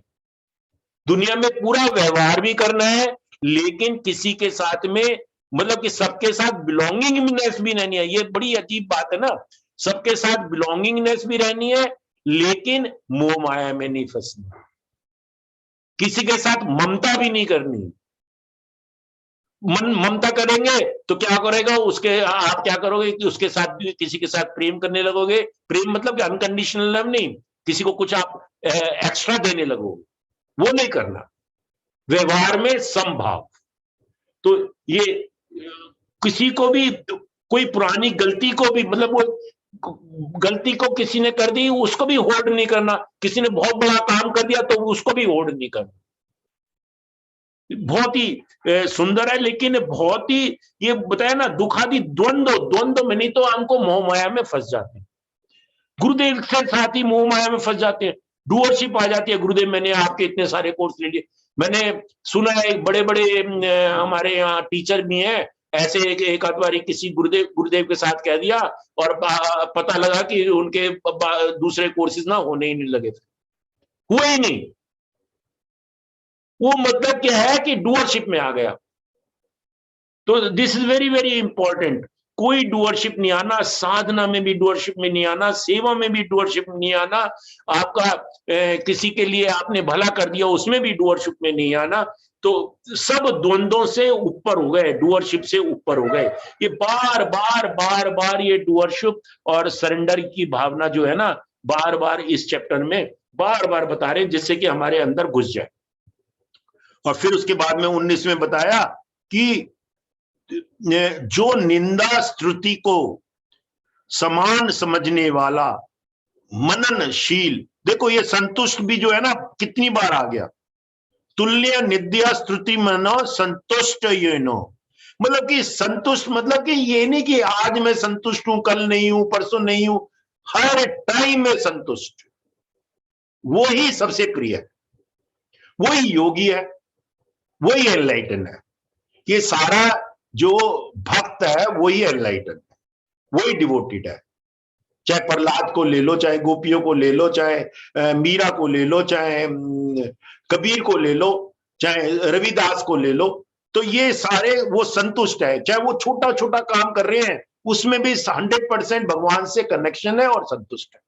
दुनिया में पूरा व्यवहार भी करना है, लेकिन किसी के साथ में, मतलब कि सबके साथ बिलोंगिंगनेस भी रहनी है। ये बड़ी अजीब बात है ना, सबके साथ बिलोंगिंगनेस भी रहनी है, लेकिन मोह माया में नहीं फंसना। किसी के साथ ममता भी नहीं करनी। ममता करेंगे तो क्या करेगा उसके, आप क्या करोगे कि उसके साथ भी, किसी के साथ प्रेम करने लगोगे। प्रेम मतलब कि अनकंडीशनल लव नहीं, किसी को कुछ आप एक्स्ट्रा देने लगोगे, वो नहीं करना। व्यवहार में समभाव। तो ये किसी को भी, कोई पुरानी गलती को भी, मतलब वो गलती को किसी ने कर दी, उसको भी होल्ड नहीं करना। किसी ने बहुत बड़ा काम कर दिया तो उसको भी होल्ड नहीं करना। बहुत ही सुंदर है, लेकिन बहुत ही, ये बताया ना, दुखादि द्वंद्व, द्वंद्व में नहीं तो हमको मोह माया में फंस जाते हैं। गुरुदेव के साथ ही मोह माया में फंस जाते हैं, डूअरशिप आ जाती है। गुरुदेव मैंने आपके इतने सारे कोर्स ले लिए, मैंने सुना है बड़े बड़े हमारे यहाँ टीचर भी हैं ऐसे, एक आध बारी किसी गुरुदेव के साथ कह दिया, और पता लगा कि उनके दूसरे कोर्सेज ना होने ही नहीं लगे थे, हुए ही नहीं। वो मतलब क्या है कि डूअरशिप में आ गया। तो this is very very important. कोई डूअरशिप नहीं आना, साधना में भी डूअरशिप में नहीं आना, सेवा में भी डूअरशिप में नहीं आना, आपका किसी के लिए आपने भला कर दिया उसमें भी डूअरशिप में नहीं आना। तो सब द्वंद्वों से ऊपर हो गए, डूअरशिप से ऊपर हो गए। ये बार बार बार बार ये डूअरशिप और सरेंडर की भावना जो है ना, बार बार इस चैप्टर में बार बार बता रहे हैं, जिससे कि हमारे अंदर घुस जाए। और फिर उसके बाद में 19 में बताया कि जो निंदा स्तुति को समान समझने वाला मननशील, देखो ये संतुष्ट भी जो है ना, कितनी बार आ गया, तुल्य निद्या स्तुति मनो संतुष्ट ये नो। मतलब कि संतुष्ट मतलब कि ये नहीं कि आज मैं संतुष्ट हूं, कल नहीं हूं, परसों नहीं हूं, हर टाइम में संतुष्ट। वो ही सबसे प्रिय है, वही योगी है, वही एनलाइटन है। ये सारा जो भक्त है वही एनलाइटन है, वही डिवोटेड है। चाहे प्रहलाद को ले लो, चाहे गोपियों को ले लो, चाहे मीरा को ले लो, चाहे कबीर को ले लो, चाहे रविदास को ले लो, तो ये सारे वो संतुष्ट है। चाहे वो छोटा छोटा काम कर रहे हैं, उसमें भी 100% भगवान से कनेक्शन है और संतुष्ट है।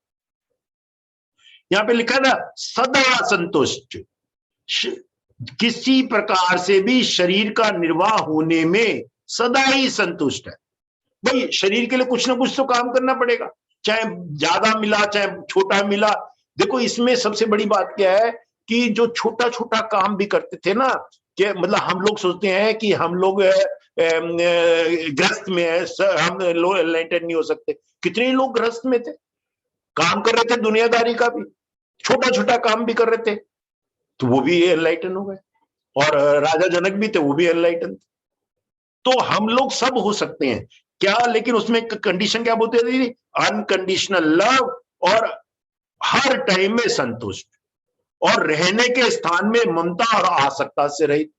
यहां पे लिखा ना, सदा संतुष्ट, किसी प्रकार से भी शरीर का निर्वाह होने में सदा ही संतुष्ट है। भाई शरीर के लिए कुछ ना कुछ तो काम करना पड़ेगा, चाहे ज्यादा मिला चाहे छोटा मिला। देखो इसमें सबसे बड़ी बात क्या है कि जो छोटा छोटा काम भी करते थे ना, कि मतलब हम लोग सोचते हैं कि हम लोग ग्रस्त में है, हम लोग एनलाइटन नहीं हो सकते। कितने लोग ग्रस्त में थे, काम कर रहे थे दुनियादारी का भी, छोटा छोटा काम भी कर रहे थे, तो वो भी एनलाइटन हो गए। और राजा जनक भी थे, वो भी एनलाइटन थे। तो हम लोग सब हो सकते हैं क्या, लेकिन उसमें कंडीशन क्या बोलते थे, अनकंडीशनल लव, और हर टाइम में संतुष्ट, और रहने के स्थान में ममता और आसक्ता से रहित।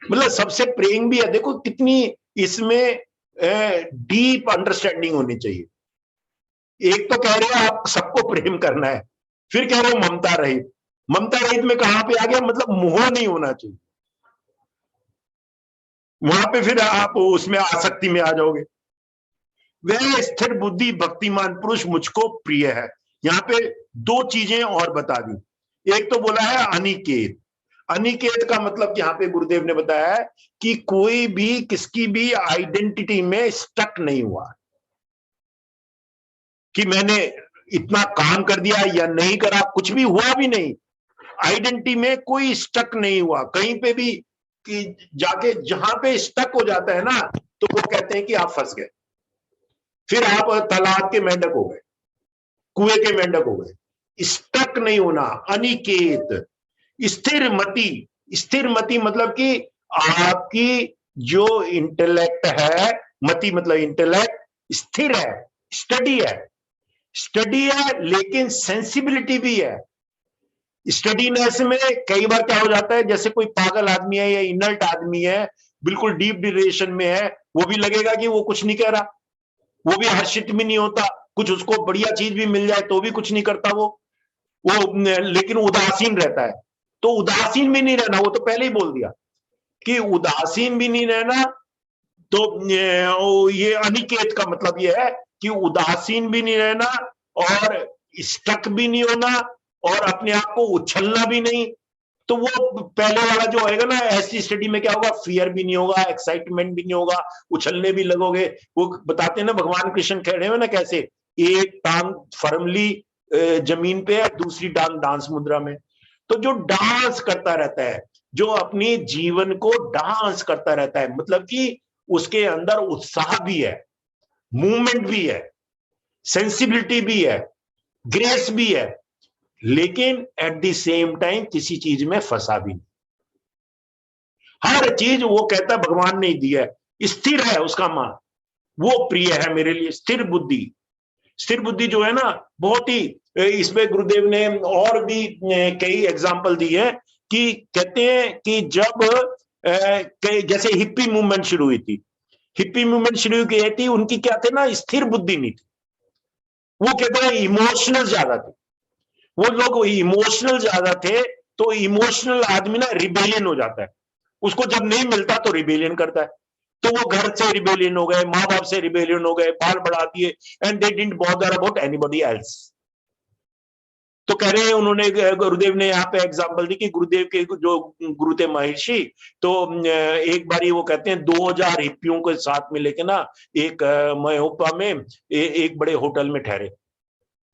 मतलब सबसे प्रेम भी है। देखो कितनी इसमें डीप अंडरस्टैंडिंग होनी चाहिए। एक तो कह रहे हो आप सबको प्रेम करना है, फिर कह रहे हो ममता रहित। ममता रहित में कहां पे आ गया, मतलब मोह नहीं होना चाहिए, वहां पे फिर आप उसमें आसक्ति में आ जाओगे। वह स्थिर बुद्धि भक्तिमान पुरुष मुझको प्रिय है। यहाँ पे दो चीजें और बता दी। एक तो बोला है अनिकेत। अनिकेत का मतलब यहाँ पे गुरुदेव ने बताया है कि कोई भी किसकी भी आइडेंटिटी में स्टक नहीं हुआ, कि मैंने इतना काम कर दिया या नहीं करा, कुछ भी हुआ भी नहीं। आइडेंटिटी में कोई स्टक नहीं हुआ कहीं पे भी, कि जाके जहां पे स्टक हो जाता है ना, तो वो कहते हैं कि आप फंस गए। फिर आप तालाब के मेंढक हो गए, कुएं के मेंढक हो गए। स्टक नहीं होना, अनिकेत, स्थिर मति। स्थिर मति मतलब कि आपकी जो इंटेलेक्ट है, मति मतलब इंटेलेक्ट, स्थिर है, स्टडी है, स्टडी है, लेकिन सेंसिबिलिटी भी है। स्टडीनेस में कई बार क्या हो जाता है, जैसे कोई पागल आदमी है या इनर्ट आदमी है, बिल्कुल डीप डिप्रेशन में है, वो भी लगेगा कि वो कुछ नहीं कह रहा, वो भी हर्षित भी नहीं होता, कुछ उसको बढ़िया चीज भी मिल जाए तो भी कुछ नहीं करता वो लेकिन उदासीन रहता है। तो उदासीन भी नहीं रहना, वो तो पहले ही बोल दिया कि उदासीन भी नहीं रहना। तो ये अनिकेत का मतलब ये है कि उदासीन भी नहीं रहना और स्टक भी नहीं होना और अपने आप को उछलना भी नहीं। तो वो पहले वाला जो होएगा ना, ऐसी स्टडी में क्या होगा, फियर भी नहीं होगा, एक्साइटमेंट भी नहीं होगा, उछलने भी लगोगे। वो बताते हैं ना भगवान कृष्ण कह रहे हो ना, कैसे एक टांग फर्मली जमीन पे है, दूसरी टांग डांस मुद्रा में। तो जो डांस करता रहता है, जो अपनी जीवन को डांस करता रहता है, मतलब कि उसके अंदर उत्साह भी है, मूवमेंट भी है, सेंसिबिलिटी भी है, ग्रेस भी है, लेकिन एट द सेम टाइम किसी चीज में फंसा भी नहीं। हर चीज वो कहता भगवान ने दी है, स्थिर है उसका मान, वो प्रिय है मेरे लिए। स्थिर बुद्धि, स्थिर बुद्धि जो है ना, बहुत ही इसमें गुरुदेव ने और भी कई एग्जाम्पल दी है कि कहते हैं कि जब जैसे हिप्पी मूवमेंट शुरू हुई थी, हिप्पी मूवमेंट शुरू की थी, उनकी क्या थे ना, स्थिर बुद्धि नहीं थी। वो कहते हैं इमोशनल ज्यादा थे, वो लोग इमोशनल ज्यादा थे। तो इमोशनल आदमी ना रिबेलियन हो जाता है, उसको जब नहीं मिलता तो रिबेलियन करता है। तो वो घर से रिबेलियन हो गए, माँ बाप से रिबेलियन हो गए, बाल बढ़ा दिए, and they didn't bother about anybody else. तो कह रहे हैं उन्होंने, गुरुदेव ने यहाँ पे एग्जांपल दी कि गुरुदेव के जो गुरु थे महर्षि, तो एक बारी वो कहते हैं 2000 हिप्पियों के साथ में लेके ना एक मयोपा में एक बड़े होटल में ठहरे।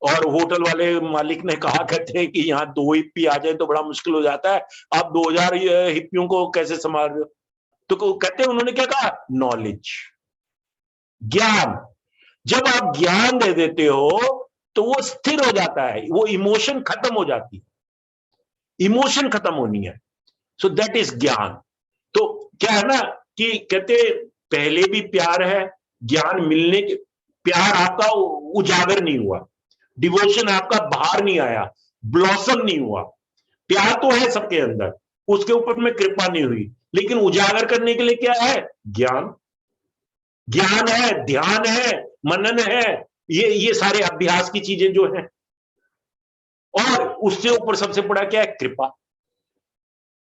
और होटल वाले मालिक ने कहा, कहते हैं कि यहाँ 2 हिप्पी आ जाए तो बड़ा मुश्किल हो जाता है, आप 2000 हिप्पियों को कैसे संभाल रहे हो? तो कहते हैं उन्होंने क्या कहा, नॉलेज, ज्ञान। जब आप ज्ञान दे देते हो तो वो स्थिर हो जाता है, वो इमोशन खत्म हो जाती है, इमोशन खत्म होनी है। सो दैट इज ज्ञान। तो क्या है ना कि कहते पहले भी प्यार है, ज्ञान मिलने के, प्यार आपका उजागर नहीं हुआ, डिवोशन आपका बाहर नहीं आया, ब्लॉसम नहीं हुआ। प्यार तो है सबके अंदर, उसके ऊपर में कृपा नहीं हुई, लेकिन उजागर करने के लिए क्या है, ज्ञान। ज्ञान है, ध्यान है, मनन है, ये सारे अभ्यास की चीजें जो हैं। और उससे ऊपर सबसे बड़ा क्या है, कृपा।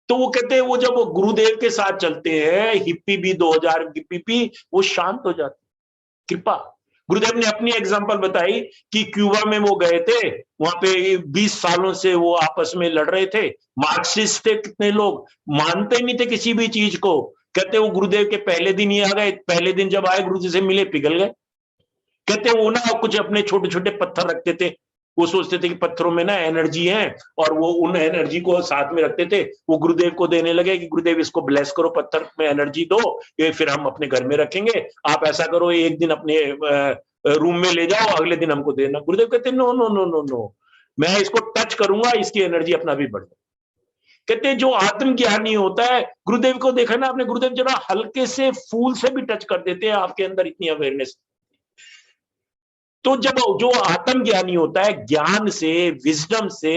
तो वो कहते हैं वो जब वो गुरुदेव के साथ चलते हैं, हिप्पी भी 2000 हिप्पी, वो शांत हो जाते, कृपा। गुरुदेव ने अपनी एग्जांपल बताई कि क्यूबा में वो गए थे, वहां पे 20 सालों से वो आपस में लड़ रहे थे, मार्क्सिस्ट थे, कितने लोग मानते नहीं थे किसी भी चीज को। कहते वो गुरुदेव के पहले दिन ही आ गए, पहले दिन जब आए गुरु जी से मिले, पिघल गए। कहते वो ना कुछ अपने छोटे छोटे पत्थर रखते थे, वो सोचते थे कि पत्थरों में ना एनर्जी है, और वो उन एनर्जी को साथ में रखते थे, वो गुरुदेव को देने लगे कि गुरुदेव इसको ब्लेस करो, पत्थर में एनर्जी दो, ये फिर हम अपने घर में रखेंगे, आप ऐसा करो एक दिन अपने रूम में ले जाओ, अगले दिन हमको देना। गुरुदेव कहते no no no no no, मैं इसको टच करूंगा, इसकी एनर्जी अपना भी बढ़े। कहते जो आत्मज्ञानी होता है, गुरुदेव को देखा ना आपने, गुरुदेव जरा हल्के से फूल से भी टच कर देते हैं, आपके अंदर इतनी अवेयरनेस। तो जब जो आत्मज्ञानी होता है, ज्ञान से, विजडम से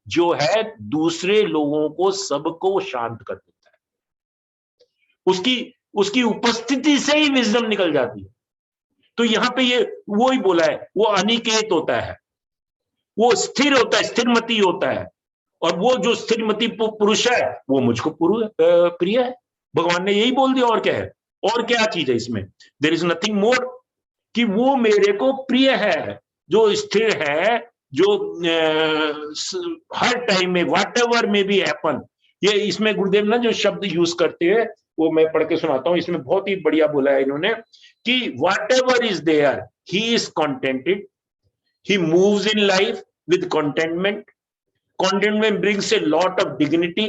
जो है, दूसरे लोगों को, सबको शांत कर देता है। उसकी उसकी उपस्थिति से ही विजडम निकल जाती है। तो यहां पे ये वो ही बोला है, वो अनिकेत होता है, वो स्थिर होता है, स्थिरमति होता है। और वो जो स्थिरमति पुरुष है, वो मुझको प्रिय है। भगवान ने यही बोल दिया, और क्या है, और क्या चीज है इसमें, देयर इज नथिंग मोर, कि वो मेरे को प्रिय है, जो स्थिर है, जो हर टाइम में, व्हाट एवर में बी हैपन। ये इसमें गुरुदेव ना जो शब्द यूज करते हैं, वो मैं पढ़ के सुनाता हूं, इसमें बहुत ही बढ़िया बोला है इन्होंने कि whatever is there he is contented, he moves in life with contentment. Contentment brings a lot of dignity.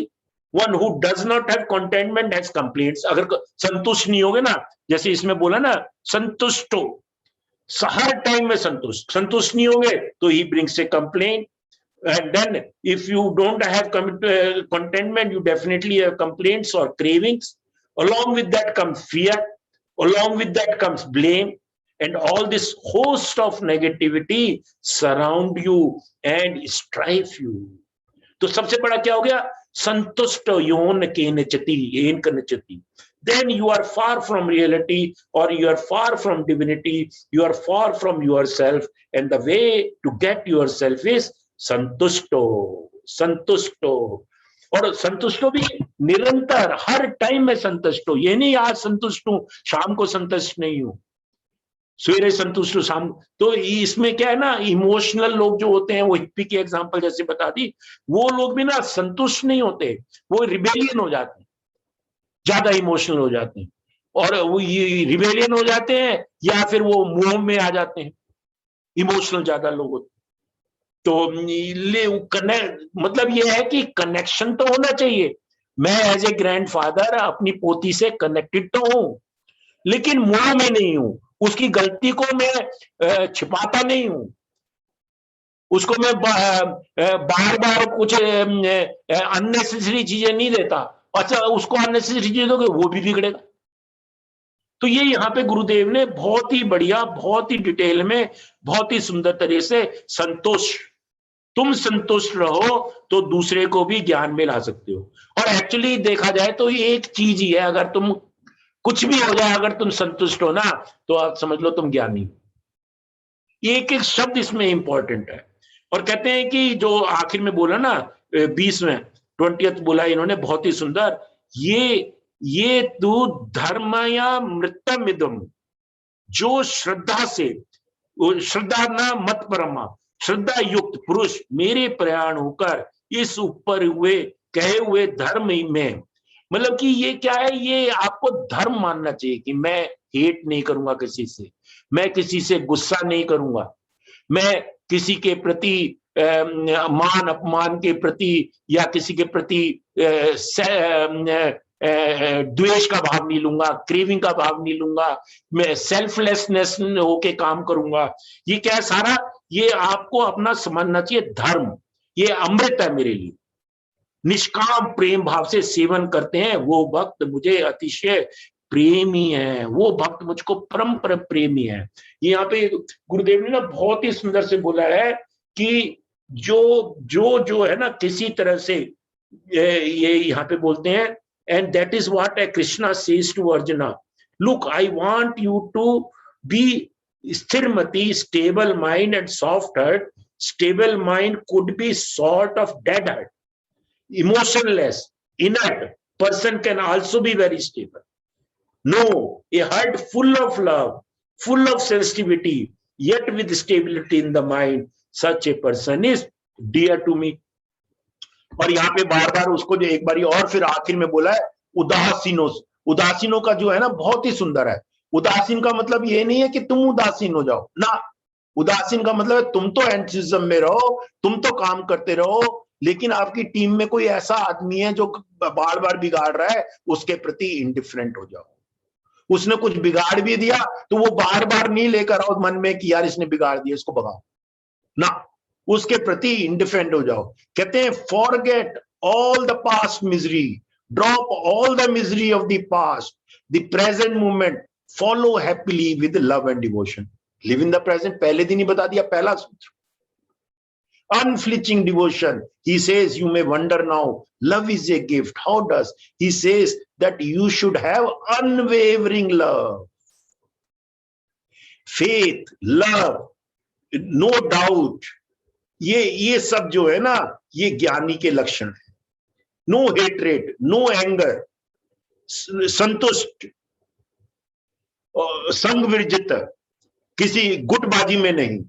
One who does not have contentment has complaints. अगर संतुष्ट नहीं होगे ना, जैसे इसमें बोला ना, संतुष्ट हो, हर टाइम में संतुष्ट नहीं होंगे तो he brings A complain, and then if you don't have contentment, you definitely have complaints or cravings. Along with that comes fear, along with that comes blame, and all this host of negativity surround you and strife you. तो सबसे बड़ा क्या हो गया? संतुष्ट योन के नचति, येन का नचति. Then you are far from reality, or you are far from divinity, you are far from yourself, and the way to get yourself is संतुष्टो. संतुष्टो, और संतुष्टो भी निरंतर, हर टाइम में संतुष्ट हो. ये नहीं आज संतुष्ट हूं, शाम को संतुष्ट नहीं हूं, सवेरे संतुष्ट हो, शाम. तो इसमें क्या है ना, इमोशनल लोग जो होते हैं, वो हिप्पी की एग्जांपल जैसे बता दी, वो लोग भी ना संतुष्ट नहीं होते, वो रिबेलियन हो जाते हैं, ज्यादा इमोशनल हो जाते हैं, और वो ये रिबेलियन हो जाते हैं, या फिर वो मोह में आ जाते हैं. इमोशनल ज्यादा लोग होते हैं. तो मतलब ये है कि कनेक्शन तो होना चाहिए. मैं एज ए ग्रैंडफादर अपनी पोती से कनेक्टेड तो हूं, लेकिन मोह में नहीं हूं. उसकी गलती को मैं छिपाता नहीं हूं, उसको मैं बार बार कुछ अननेसेसरी चीजें नहीं देता. अच्छा, उसको अननेसेसरी चीजें दोगे वो भी बिगड़ेगा. तो ये यहाँ पे गुरुदेव ने बहुत ही बढ़िया, बहुत ही डिटेल में, बहुत ही सुंदर तरीके से संतुष्ट, तुम संतुष्ट रहो तो दूसरे को भी ज्ञान में ला सकते हो. और एक्चुअली देखा जाए तो ये एक चीज ही है, अगर तुम कुछ भी हो जाए, अगर तुम संतुष्ट हो ना, तो आप समझ लो तुम ज्ञानी. एक एक शब्द इसमें इंपॉर्टेंट है. और कहते हैं कि जो आखिर में बोला ना, 20वें 20th बोला इन्होंने, बहुत ही सुंदर, ये तू धर्मया मृतमिदम, जो श्रद्धा से, श्रद्धा ना मत परमा, श्रद्धा युक्त पुरुष मेरे प्रयाण होकर इस ऊपर हुए कहे हुए धर्म में, मतलब कि ये क्या है, ये आपको धर्म मानना चाहिए कि मैं हेट नहीं करूंगा किसी से, मैं किसी से गुस्सा नहीं करूंगा, मैं किसी के प्रति मान अपमान के प्रति या किसी के प्रति द्वेष का भाव नहीं लूंगा, क्रेविंग का भाव नहीं लूंगा, मैं सेल्फलेसनेस होके काम करूंगा. ये क्या है सारा, ये आपको अपना समझना चाहिए धर्म. ये अमृत है मेरे लिए. निष्काम प्रेम भाव से सेवन करते हैं वो भक्त मुझे अतिशय प्रेमी है, वो भक्त मुझको परम प्रेमी है. यहाँ पे गुरुदेव ने ना बहुत ही सुंदर से बोला है कि जो है ना, किसी तरह से ये यहाँ पे बोलते हैं, and that is what Krishna says to Arjuna. Look, I want you to be sthirmati, stable mind and soft heart. Stable mind could be sort of dead heart. Emotionless, inert person can also be very stable. No, a heart full of love, full of sensitivity, yet with stability in the mind, such a person is dear to me. और यहाँ पे बार बार उसको जो एक बारी और फिर आखिर में बोला है, उदासीनों. उदासीनों का जो है ना बहुत ही सुंदर है. उदासीन का मतलब ये नहीं है कि तुम उदासीन हो जाओ ना. उदासीन का मतलब है तुम तो एंथुसिज्म में रहो, तुम तो काम करते रहो, लेकिन आपकी टीम में कोई ऐसा आदमी है जो बार बार बिगाड़ रहा है, उसके प्रति इंडिफरेंट हो जाओ. उसने कुछ बिगाड़ भी दिया तो वो बार बार नहीं लेकर आओ मन में कि यार इसने बिगाड़ दिया, इसको भगाओ ना, उसके प्रति इंडिफरेंट हो जाओ. कहते हैं forget all the past misery, drop all the misery of the past, the present moment, follow happily with love and devotion. Live in the present, पहले दिन ही बता दिया पहला सूत्र. Unflinching devotion, he says, you may wonder now, love is a gift. How does? He says that you should have unwavering love, faith, love, no doubt. ये सब जो है ना, ये ज्ञानी के लक्षण है. नो हेट्रेड, नो एंगर, संतुष्ट, संगविर्जित, किसी गुटबाजी में नहीं.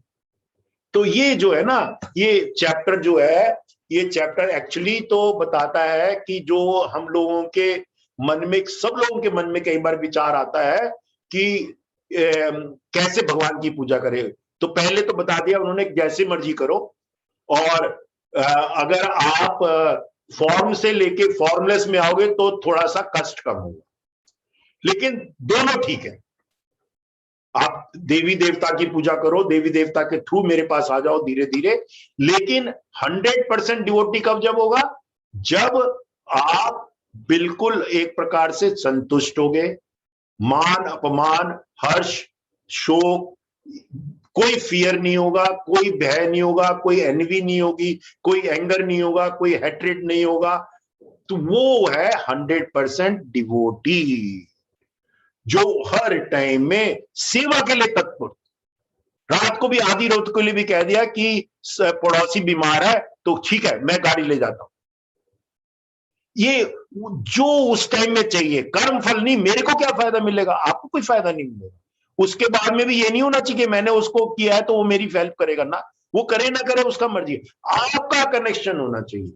तो ये जो है ना, ये चैप्टर जो है, ये चैप्टर एक्चुअली तो बताता है कि जो हम लोगों के मन में, सब लोगों के मन में कई बार विचार आता है कि कैसे भगवान की पूजा करें. तो पहले तो बता दिया उन्होंने, जैसे मर्जी करो, और अगर आप फॉर्म से लेके फॉर्मलेस में आओगे तो थोड़ा सा कष्ट कम होगा, लेकिन दोनों ठीक है. आप देवी देवता की पूजा करो, देवी देवता के थ्रू मेरे पास आ जाओ धीरे धीरे। लेकिन 100% डिवोटी कब जब होगा? जब आप बिल्कुल एक प्रकार से संतुष्ट हो गए, मान अपमान हर्ष शोक, कोई फियर नहीं होगा, कोई भय नहीं होगा, कोई एनवी नहीं होगी, कोई एंगर नहीं होगा, कोई हेट्रेड नहीं होगा, तो वो है 100% डिवोटी, जो हर टाइम में सेवा के लिए तत्पर। रात को भी आधी रात के लिए भी कह दिया कि पड़ोसी बीमार है तो ठीक है मैं गाड़ी ले जाता हूं। ये जो उस टाइम में चाहिए, कर्म फल नहीं, मेरे को क्या फायदा मिलेगा, आपको कोई फायदा नहीं मिलेगा। उसके बाद में भी ये नहीं होना चाहिए कि मैंने उसको किया है तो वो मेरी हेल्प करेगा ना, वो करे ना करे उसका मर्जी, आपका कनेक्शन होना चाहिए।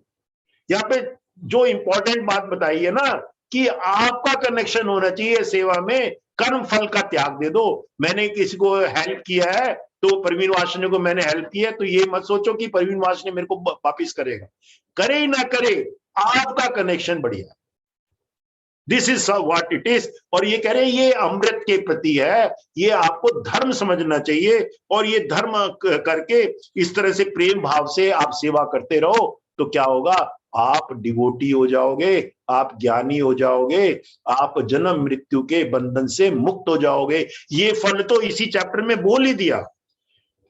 यहाँ पे जो इंपॉर्टेंट बात बताई है ना कि आपका कनेक्शन होना चाहिए सेवा में, कर्म फल का त्याग दे दो। मैंने किसी को हेल्प किया है तो प्रवीण वासने को मैंने हेल्प किया है, तो ये मत सोचो कि प्रवीण वासने मेरे को वापिस करेगा, करे ही ना करे, आपका कनेक्शन बढ़िया है। This is what it is. और ये कह रहे हैं ये अमृत के प्रति है, ये आपको धर्म समझना चाहिए, और ये धर्म करके इस तरह से प्रेम भाव से आप सेवा करते रहो तो क्या होगा, आप डिवोटी हो जाओगे, आप ज्ञानी हो जाओगे, आप जन्म मृत्यु के बंधन से मुक्त हो जाओगे। ये फल तो इसी चैप्टर में बोल ही दिया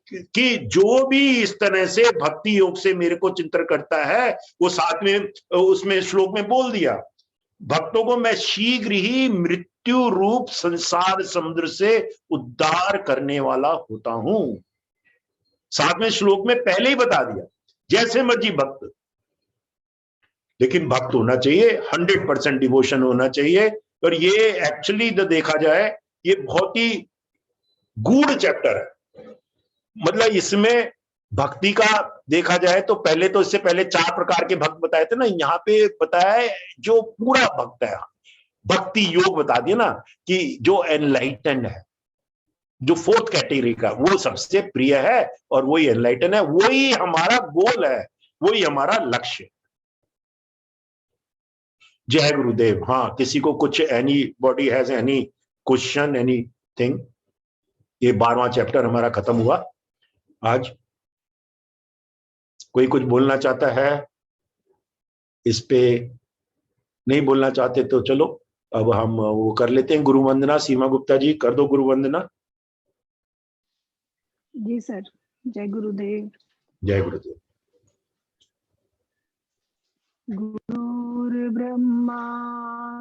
कि जो भी इस तरह से भक्ति योग से मेरे को चिंतन करता है, वो साथ में उसमें श्लोक में बोल दिया, भक्तों को मैं शीघ्र ही मृत्यु रूप संसार समुद्र से उद्धार करने वाला होता हूं। साथ में श्लोक में पहले ही बता दिया, जैसे मर्जी भक्त, लेकिन भक्त होना चाहिए, 100% डिवोशन होना चाहिए। और ये एक्चुअली जो देखा जाए ये बहुत ही गूढ़ चैप्टर है। मतलब इसमें भक्ति का देखा जाए तो पहले तो इससे पहले 4 प्रकार के भक्त बताए थे ना, यहाँ पे बताया है जो पूरा भक्त है, भक्ति योग बता दिया ना कि जो एनलाइटन है, जो 4th कैटेगरी का, वो सबसे प्रिय है और वही एनलाइटन है, वही हमारा गोल है, वही हमारा लक्ष्य। जय गुरुदेव। हाँ, किसी को कुछ any body has any question any thing? ये 12वां चैप्टर हमारा खत्म हुआ आज। कोई कुछ बोलना चाहता है इस पे? नहीं बोलना चाहते तो चलो अब हम वो कर लेते हैं, गुरु वंदना। सीमा गुप्ता जी कर दो गुरु वंदना। जी सर। जय गुरुदेव। जय गुरुदेव। गुरुर्ब्रह्मा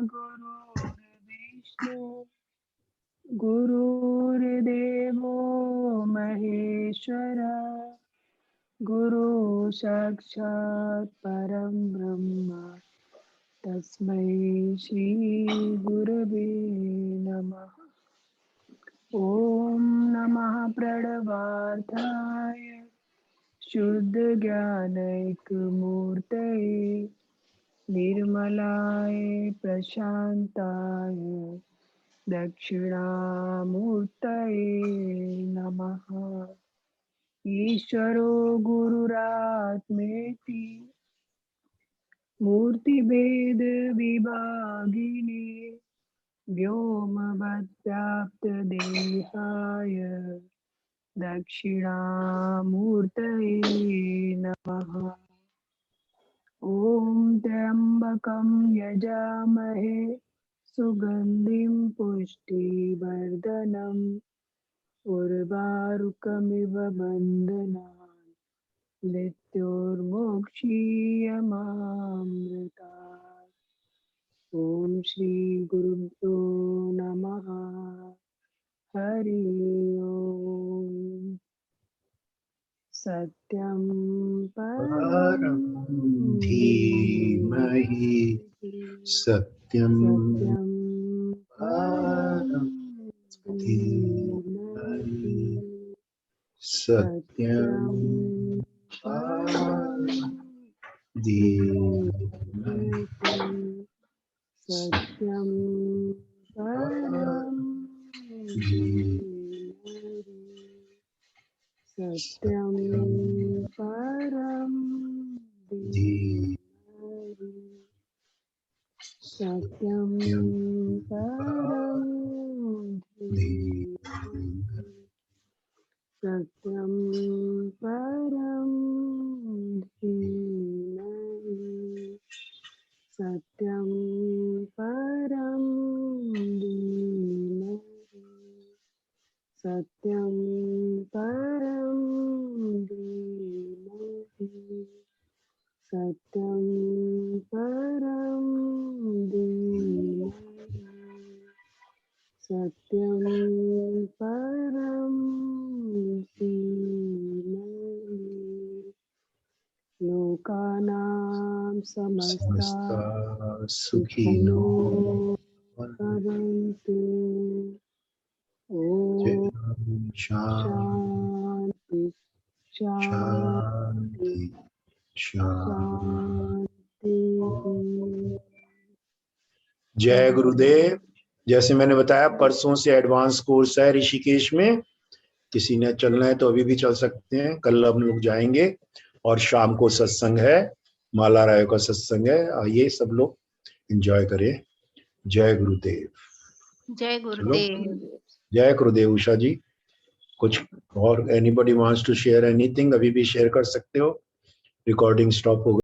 गुरुर्विष्णु गुरुर्देवो महेश्वरा गुरु साक्षात् परम ब्रह्म तस्मै श्री गुरवे नमः। ओम नमः प्रणवार्थाय शुद्ध ज्ञानैकमूर्तये निर्मलाय प्रशान्ताय दक्षिणामूर्तये नमः। ईश्वरो गुरुरात्मेति मूर्तिभेद विभागिने व्योमवद्व्याप्तदेहाय दक्षिणामूर्तये नमः। ॐ त्र्यम्बकं यजामहे सुगन्धिं पुष्टिवर्धनम् उर्वारुकमिव बन्धनान् मृत्योर्मुक्षीयमामृतात्। ॐ श्री गुरुभ्यो नमः। हरि ओम। सत्यं परं धीमहि सत्यं परं धीमहि सत्यं परं धीमहि सत्यं परं सत्यं परं सत्यं परं सत्यं परं धीमहि सत्यं परं धीमहि सत्यं परं धीमहि सत्यं परं धीमहि सत्यं परं धीमहि लोकानां समस्ता समस्ता सुखिनो भवन्तु ॐ शांति शान्ति शांति शान्ति जय गुरुदेव। जैसे मैंने बताया परसों से एडवांस कोर्स है ऋषिकेश में, किसी ने चलना है तो अभी भी चल सकते हैं। कल हम लोग जाएंगे और शाम को सत्संग है, माला राय का सत्संग है। आइए सब लोग एंजॉय करें। जय गुरुदेव। जय गुरुदेव। जय गुरुदेव। उषा जी कुछ और anybody wants to share anything, अभी भी शेयर कर सकते हो। रिकॉर्डिंग स्टॉप हो